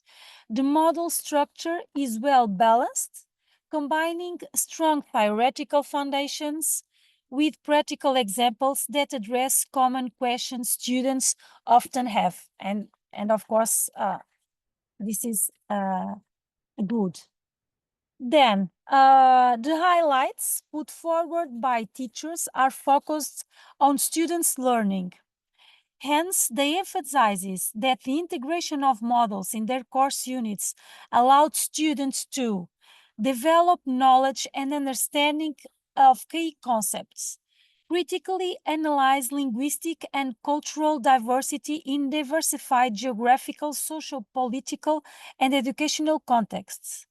The model structure is well balanced, combining strong theoretical foundations with practical examples that address common questions students often have. And of course, this is good. Then, the highlights put forward by teachers are focused on students' learning. Hence, they emphasizes that the integration of models in their course units allowed students to develop knowledge and understanding of key concepts, critically analyze linguistic and cultural diversity in diversified geographical, social, political, and educational contexts,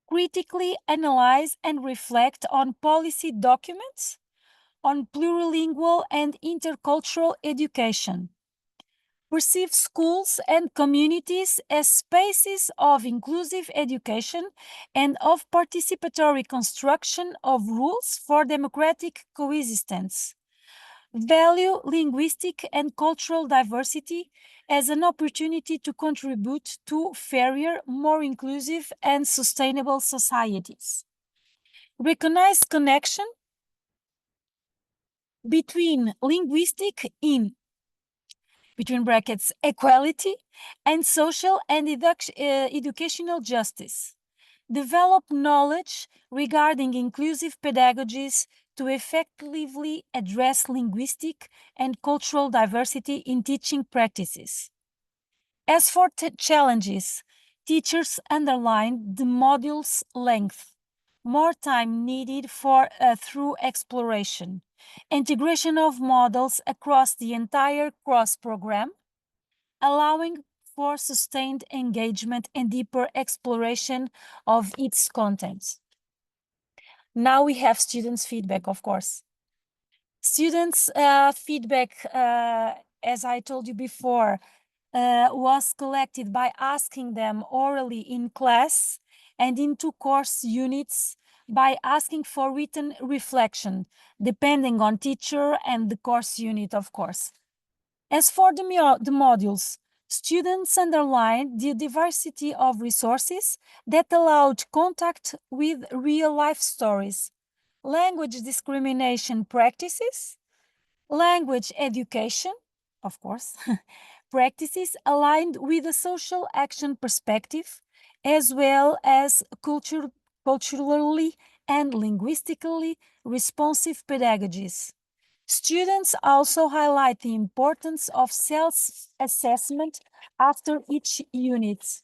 critically analyze and reflect on policy documents, on plurilingual and intercultural education, perceive schools and communities as spaces of inclusive education and of participatory construction of rules for democratic coexistence, value linguistic and cultural diversity as an opportunity to contribute to fairer, more inclusive and sustainable societies, recognize connection between linguistic between brackets, equality and social and educational justice. Develop knowledge regarding inclusive pedagogies to effectively address linguistic and cultural diversity in teaching practices. As for challenges, teachers underlined the module's length, more time needed for through exploration, integration of models across the entire course program, allowing for sustained engagement and deeper exploration of its contents. Now we have students' feedback, of course. Students' feedback, as I told you before, was collected by asking them orally in class and in 2 course units by asking for written reflection, depending on teacher and the course unit, of course. As for the modules, students underlined the diversity of resources that allowed contact with real-life stories, language discrimination practices, language education, of course, practices aligned with a social action perspective, as well as culturally and linguistically responsive pedagogies. Students also highlight the importance of self-assessment after each unit.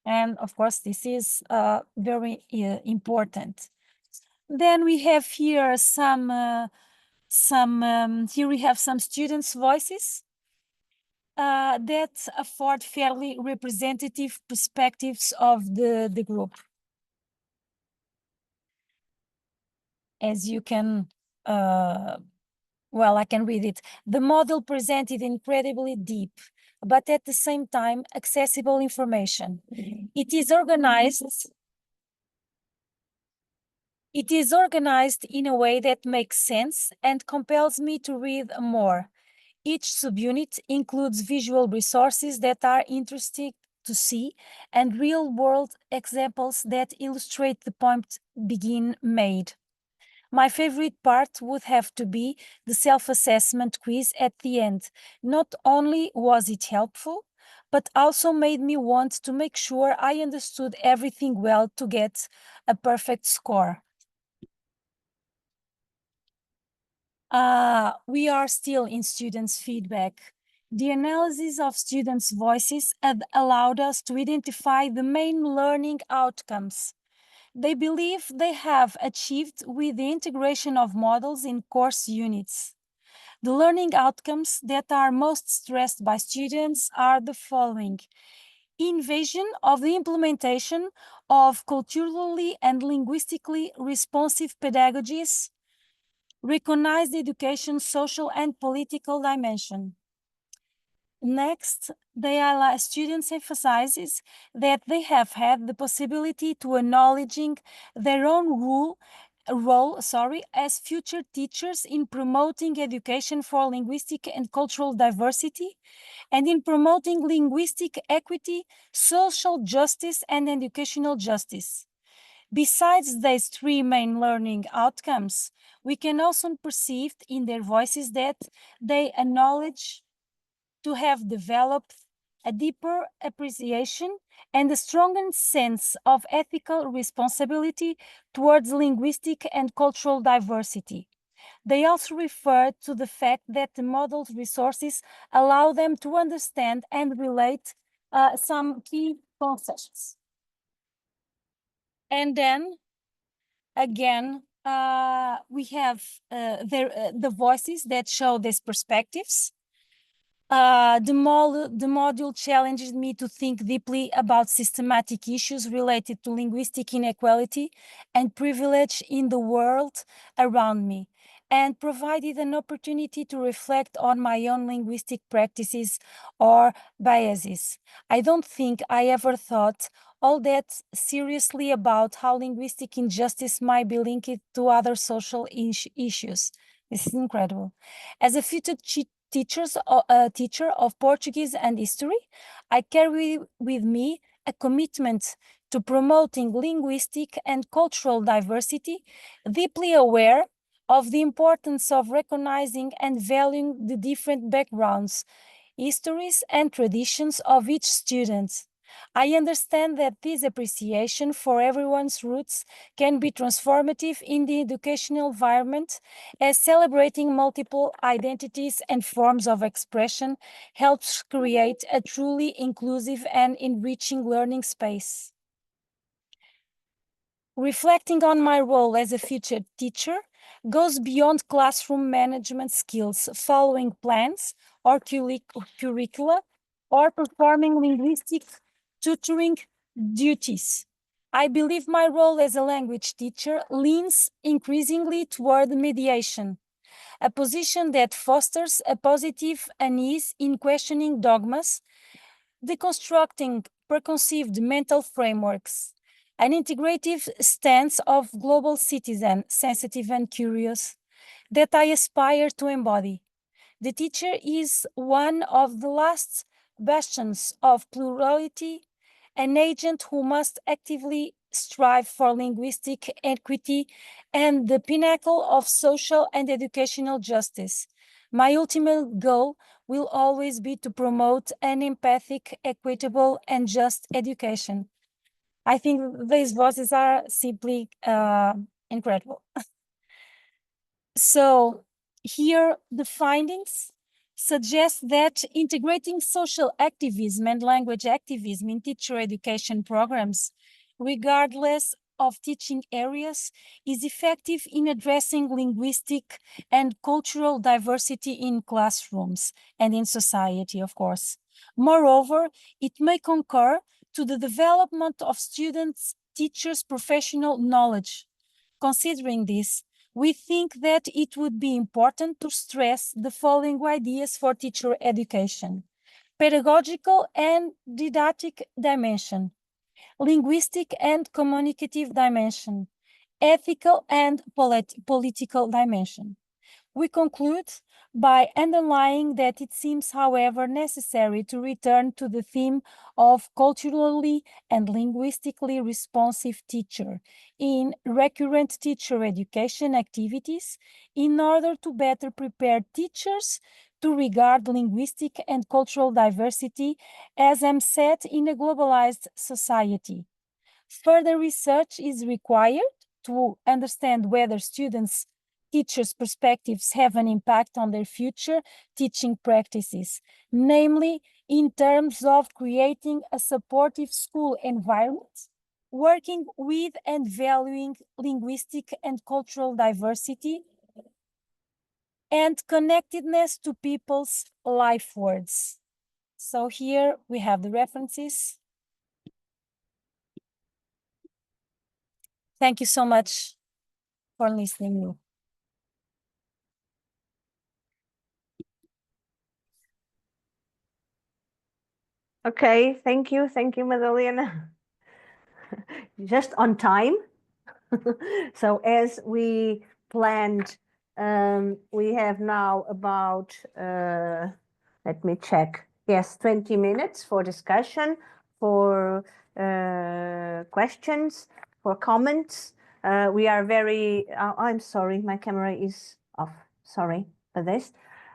And of course, this is very important. Then we have here here we have some students' voices that afford fairly representative perspectives of the group. As you can, well, I can read it. The model presented incredibly deep, but at the same time, accessible information. It is organized in a way that makes sense and compels me to read more. Each subunit includes visual resources that are interesting to see and real-world examples that illustrate the point being made. My favorite part would have to be the self-assessment quiz at the end. Not only was it helpful, but also made me want to make sure I understood everything well to get a perfect score. We are still in students' feedback. The analysis of students' voices had allowed us to identify the main learning outcomes they believe they have achieved with the integration of models in course units. The learning outcomes that are most stressed by students are the following: invasion of the implementation of culturally and linguistically responsive pedagogies, recognized education, social and political dimension. Next, students emphasizes that they have had the possibility to acknowledging their own role as future teachers in promoting education for linguistic and cultural diversity and in promoting linguistic equity, social justice, and educational justice. Besides these three main learning outcomes, we can also perceive in their voices that they acknowledge to have developed a deeper appreciation and a stronger sense of ethical responsibility towards linguistic and cultural diversity. They also refer to the fact that the model's resources allow them to understand and relate some key concepts. And then, again, we have the voices that show these perspectives. The module challenges me to think deeply about systematic issues related to linguistic inequality and privilege in the world around me, and provided an opportunity to reflect on my own linguistic practices or biases. I don't think I ever thought all that seriously about how linguistic injustice might be linked to other social issues. This is incredible. As a future teacher of Portuguese and history, I carry with me a commitment to promoting linguistic and cultural diversity, deeply aware of the importance of recognizing and valuing the different backgrounds, histories, and traditions of each student. I understand that this appreciation for everyone's roots can be transformative in the educational environment, as celebrating multiple identities and forms of expression helps create a truly inclusive and enriching learning space. Reflecting on my role as a future teacher goes beyond classroom management skills, following plans or curricula, or performing linguistic tutoring duties. I believe my role as a language teacher leans increasingly toward mediation, a position that fosters a positive unease in questioning dogmas, deconstructing preconceived mental frameworks, an integrative stance of global citizen, sensitive and curious, that I aspire to embody. The teacher is one of the last bastions of plurality, an agent who must actively strive for linguistic equity and the pinnacle of social and educational justice. My ultimate goal will always be to promote an empathic, equitable, and just education. I think these voices are simply incredible. So here the findings suggest that integrating social activism and language activism in teacher education programs, regardless of teaching areas, is effective in addressing linguistic and cultural diversity in classrooms and in society, of course. Moreover, it may concur to the development of students' teachers' professional knowledge. Considering this, we think that it would be important to stress the following ideas for teacher education: pedagogical and didactic dimension, linguistic and communicative dimension, ethical and political dimension. We conclude by underlining that it seems, however, necessary to return to the theme of culturally and linguistically responsive teacher in recurrent teacher education activities in order to better prepare teachers to regard linguistic and cultural diversity as set in a globalized society. Further research is required to understand whether students' teachers' perspectives have an impact on their future teaching practices, namely in terms of creating a supportive school environment, working with and valuing linguistic and cultural diversity, and connectedness to people's life words. So here we have the references. Thank you so much for listening me. Okay, thank you, Madalena. Just on time. So as we planned, we have now about, let me check. Yes, 20 minutes for discussion, for questions, for comments. We are very, I'm sorry, my camera is off. Sorry for this.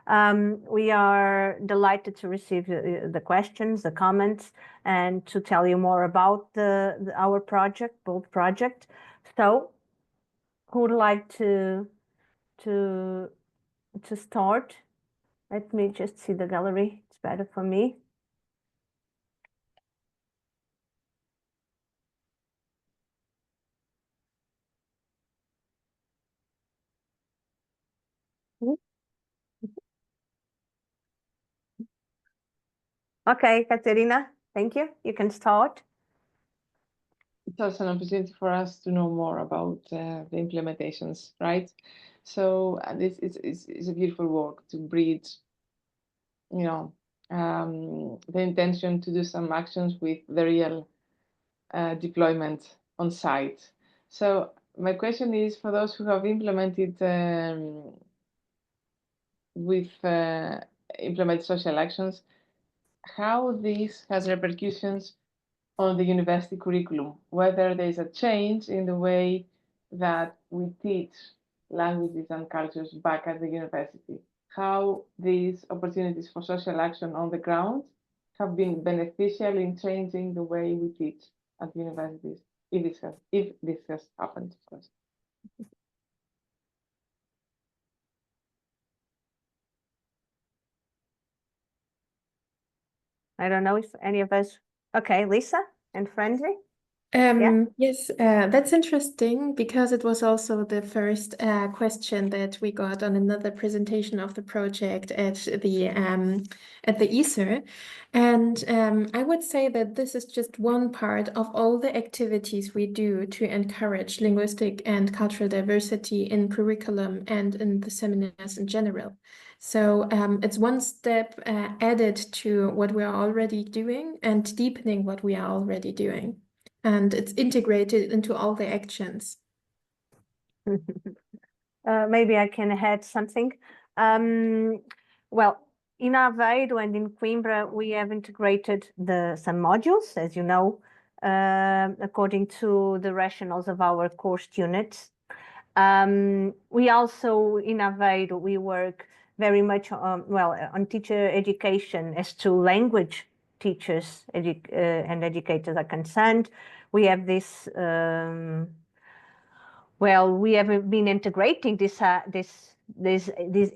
We are delighted to receive the questions, the comments, and to tell you more about our project, BOLD project. So, who would like to start? Let me just see the gallery. It's better for me. Okay, Katerina, thank you. You can start. It's also an opportunity for us to know more about the implementations, right? So this is a beautiful work to breed, you know, the intention to do some actions with the real deployment on site. So my question is for those who have implemented implement social actions, how this has repercussions on the university curriculum, whether there's a change in the way that we teach languages and cultures back at the university, how these opportunities for social action on the ground have been beneficial in changing the way we teach at universities, if this has happened, of course. I don't know if any of us. Okay, Lisa and Friendly. Yeah. Yes, that's interesting because it was also the first question that we got on another presentation of the project at the ESR. And I would say that this is just one part of all the activities we do to encourage linguistic and cultural diversity in curriculum and in the seminars in general. So it's one step added to what we are already doing and deepening what we are already doing. And it's integrated into all the actions. Maybe I can add something. Well, in Aveiro and in Coimbra, we have integrated some modules, as you know, according to the rationales of our course units. We also, in Aveiro, we work very much on teacher education as to language teachers and educators are concerned. We have this, we have been integrating these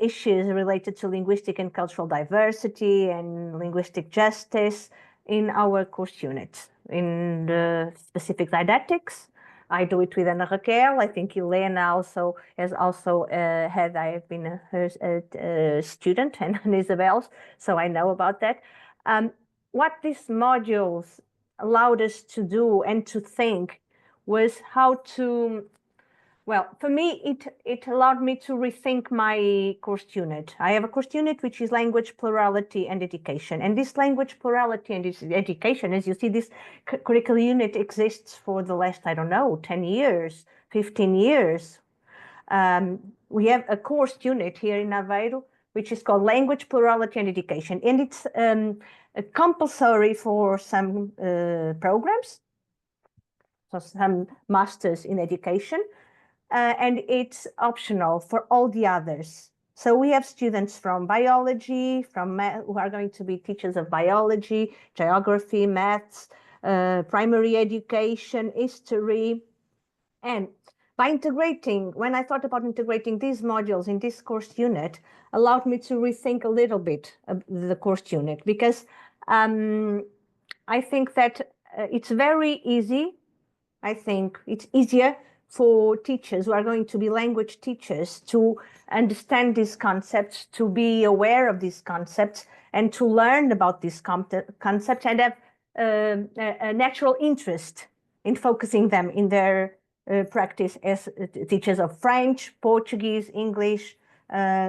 issues related to linguistic and cultural diversity and linguistic justice in our course units. In the specific didactics, I do it with Ana Raquel. I think Elena also has I've been her student and Isabel's, so I know about that. What these modules allowed us to do and to think was how to, for me, it allowed me to rethink my course unit. I have a course unit which is language plurality and education. And this language plurality and this education, as you see, this curriculum unit exists for the last, 10 years, 15 years. We have a course unit here in Aveiro, which is called Language Plurality and Education. And it's compulsory for some programs, so some masters in education. And it's optional for all the others. So we have students from biology, who are going to be teachers of biology, geography, maths, primary education, history. And by integrating, when I thought about integrating these modules in this course unit, allowed me to rethink a little bit of the course unit, because I think that it's very easy. I think it's easier for teachers who are going to be language teachers to understand these concepts, to be aware of these concepts, and to learn about these concepts, and have a natural interest in focusing them in their practice as teachers of French, Portuguese, English,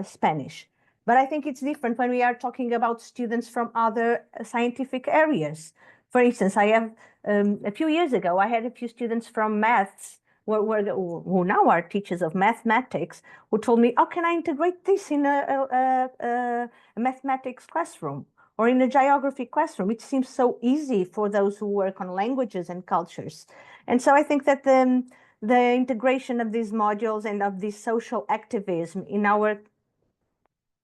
Spanish. But I think it's different when we are talking about students from other scientific areas. For instance, I have a few years ago, I had a few students from maths who now are teachers of mathematics, who told me, "Oh, can I integrate this in a mathematics classroom or in a geography classroom? It seems so easy for those who work on languages and cultures." And so I think that the integration of these modules and of this social activism in our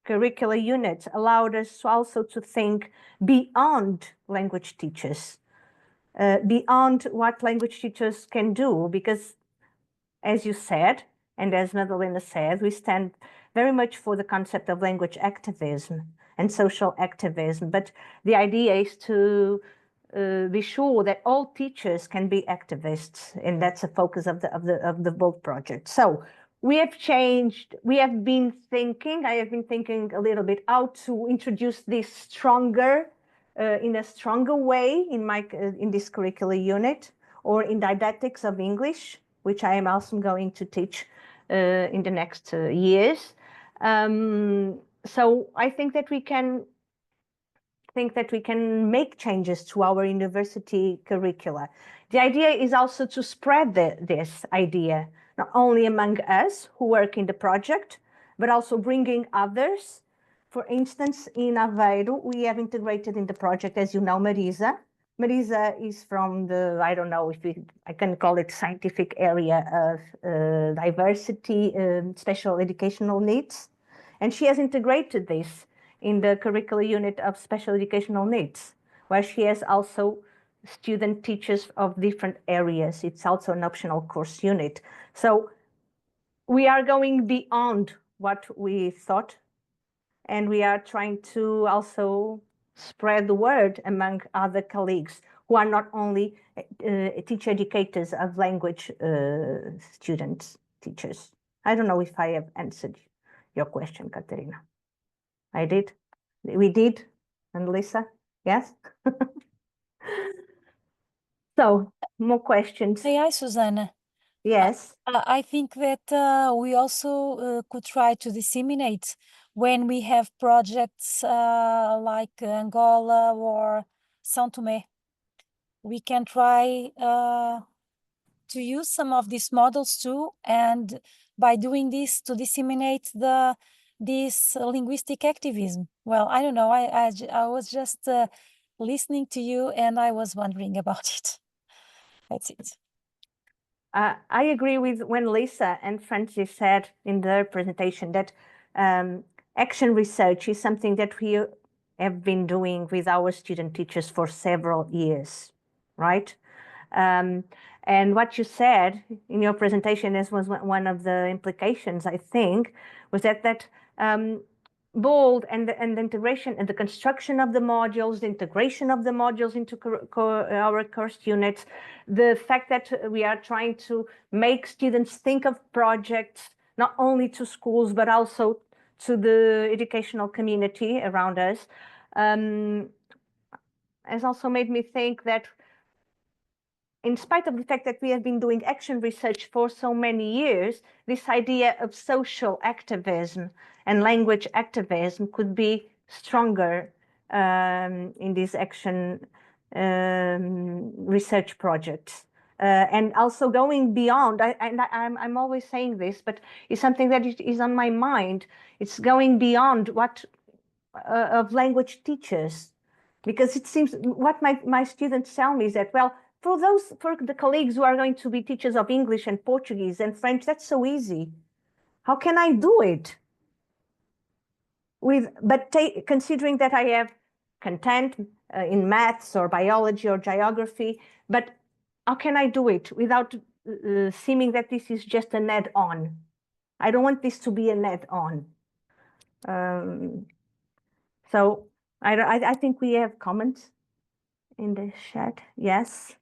curricular units allowed us also to think beyond language teachers, beyond what language teachers can do, because as you said, and as Madalena said, we stand very much for the concept of language activism and social activism. But the idea is to be sure that all teachers can be activists, and that's the focus of the BOLD project. So we have changed. I have been thinking a little bit how to introduce this stronger, in a stronger way in this curricular unit, or in didactics of English, which I am also going to teach in the next years. So I think that we can make changes to our university curricula. The idea is also to spread this idea, not only among us who work in the project, but also bringing others. For instance, in Aveiro, we have integrated in the project, as you know, Marisa. Marisa is from the, I don't know if I can call it scientific area of diversity, special educational needs. And she has integrated this in the curricular unit of special educational needs, where she has also student teachers of different areas. It's also an optional course unit. So we are going beyond what we thought, and we are trying to also spread the word among other colleagues who are not only teacher educators of language students, teachers. I don't know if I have answered your question, Katerina. I did? We did? And Lisa? Yes? So, more questions? May I, Susanna? Yes. I think that we also could try to disseminate when we have projects like Angola or São Tomé. We can try to use some of these models too, and by doing this, to disseminate this linguistic activism. Well, I don't know. I was just listening to you, and I was wondering about it. That's it. I agree with when Lisa and Francis said in their presentation that action research is something that we have been doing with our student teachers for several years, right? And what you said in your presentation, as was one of the implications, I think, was that BOLD and the integration and the construction of the modules, the integration of the modules into our course units, the fact that we are trying to make students think of projects not only to schools, but also to the educational community around us, has also made me think that in spite of the fact that we have been doing action research for so many years, this idea of social activism and language activism could be stronger in these action research projects. And also going beyond, I'm always saying this, but it's something that is on my mind. It's going beyond what of language teachers, because it seems what my students tell me is that, well, for the colleagues who are going to be teachers of English and Portuguese and French, that's so easy. How can I do it? but considering that I have content in maths or biology or geography, but how can I do it without seeming that this is just an add-on? I don't want this to be an add-on. So I think we have comments in the chat. Yes.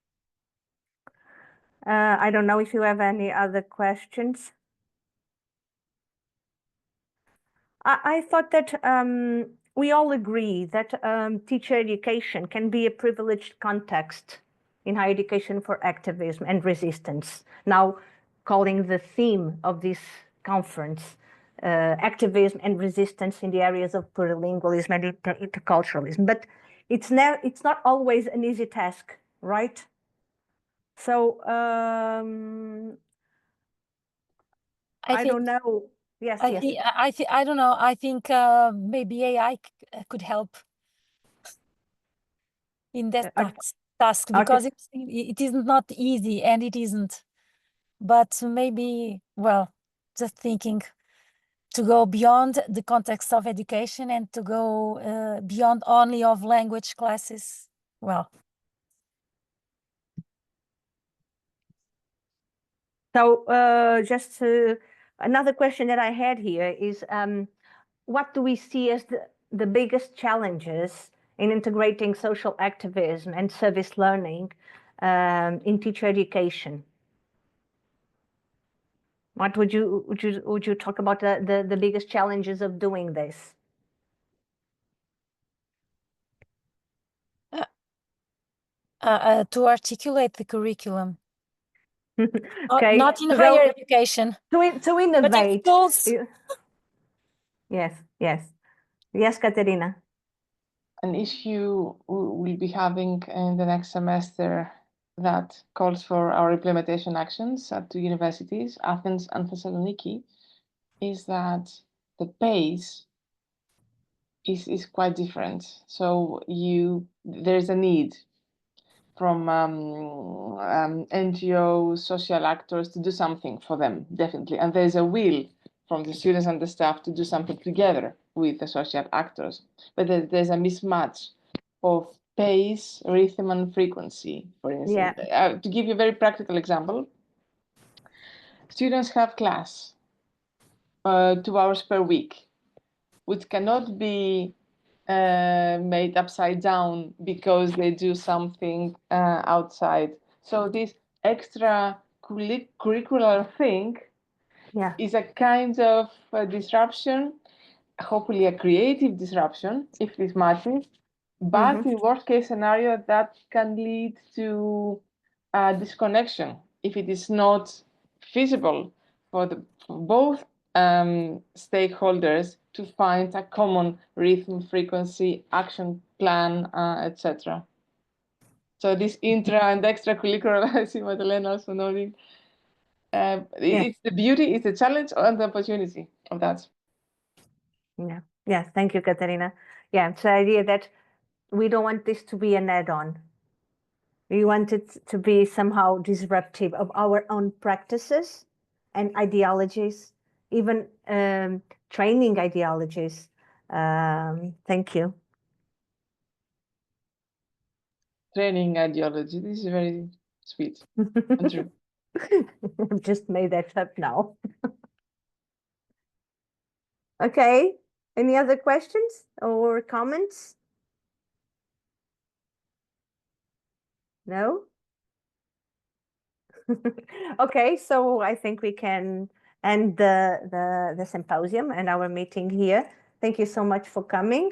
I don't know if you have any other questions. I thought that we all agree that teacher education can be a privileged context in higher education for activism and resistance. Now, calling the theme of this conference activism and resistance in the areas of plurilingualism and interculturalism. But it's not always an easy task, right? So I don't know. Yes, yes. I don't know. I think maybe AI could help in that task because it is not easy and it isn't. But maybe, well, just thinking to go beyond the context of education and to go beyond only of language classes. Well. So just another question that I had here is, what do we see as the biggest challenges in integrating social activism and service learning in teacher education? What would you talk about the biggest challenges of doing this? To articulate the curriculum. Okay. Not in higher education. To innovate. But in schools. Yes, Katerina. An issue we'll be having in the next semester that calls for our implementation actions at two universities, Athens and Thessaloniki, is that the pace is quite different. So there's a need from NGOs, social actors to do something for them, definitely. And there's a will from the students and the staff to do something together with the social actors. But there's a mismatch of pace, rhythm, and frequency, for instance. Yeah. To give you a very practical example, students have class 2 hours per week, which cannot be made upside down because they do something outside. So this extra curricular thing is a kind of disruption, hopefully a creative disruption, if this matters. But in worst case scenario, that can lead to disconnection if it is not feasible for both stakeholders to find a common rhythm, frequency, action plan, etc. So this intra and extracurricular, I see Madeleine also nodding. It's the beauty, it's the challenge and the opportunity of that. Yeah, thank you, Katerina. Yeah, it's the idea that we don't want this to be an add-on. We want it to be somehow disruptive of our own practices and ideologies, even training ideologies. Thank you. Training ideology. This is very sweet and true. I've just made that up now. Okay, any other questions or comments? No? Okay, so I think we can end the symposium and our meeting here. Thank you so much for coming.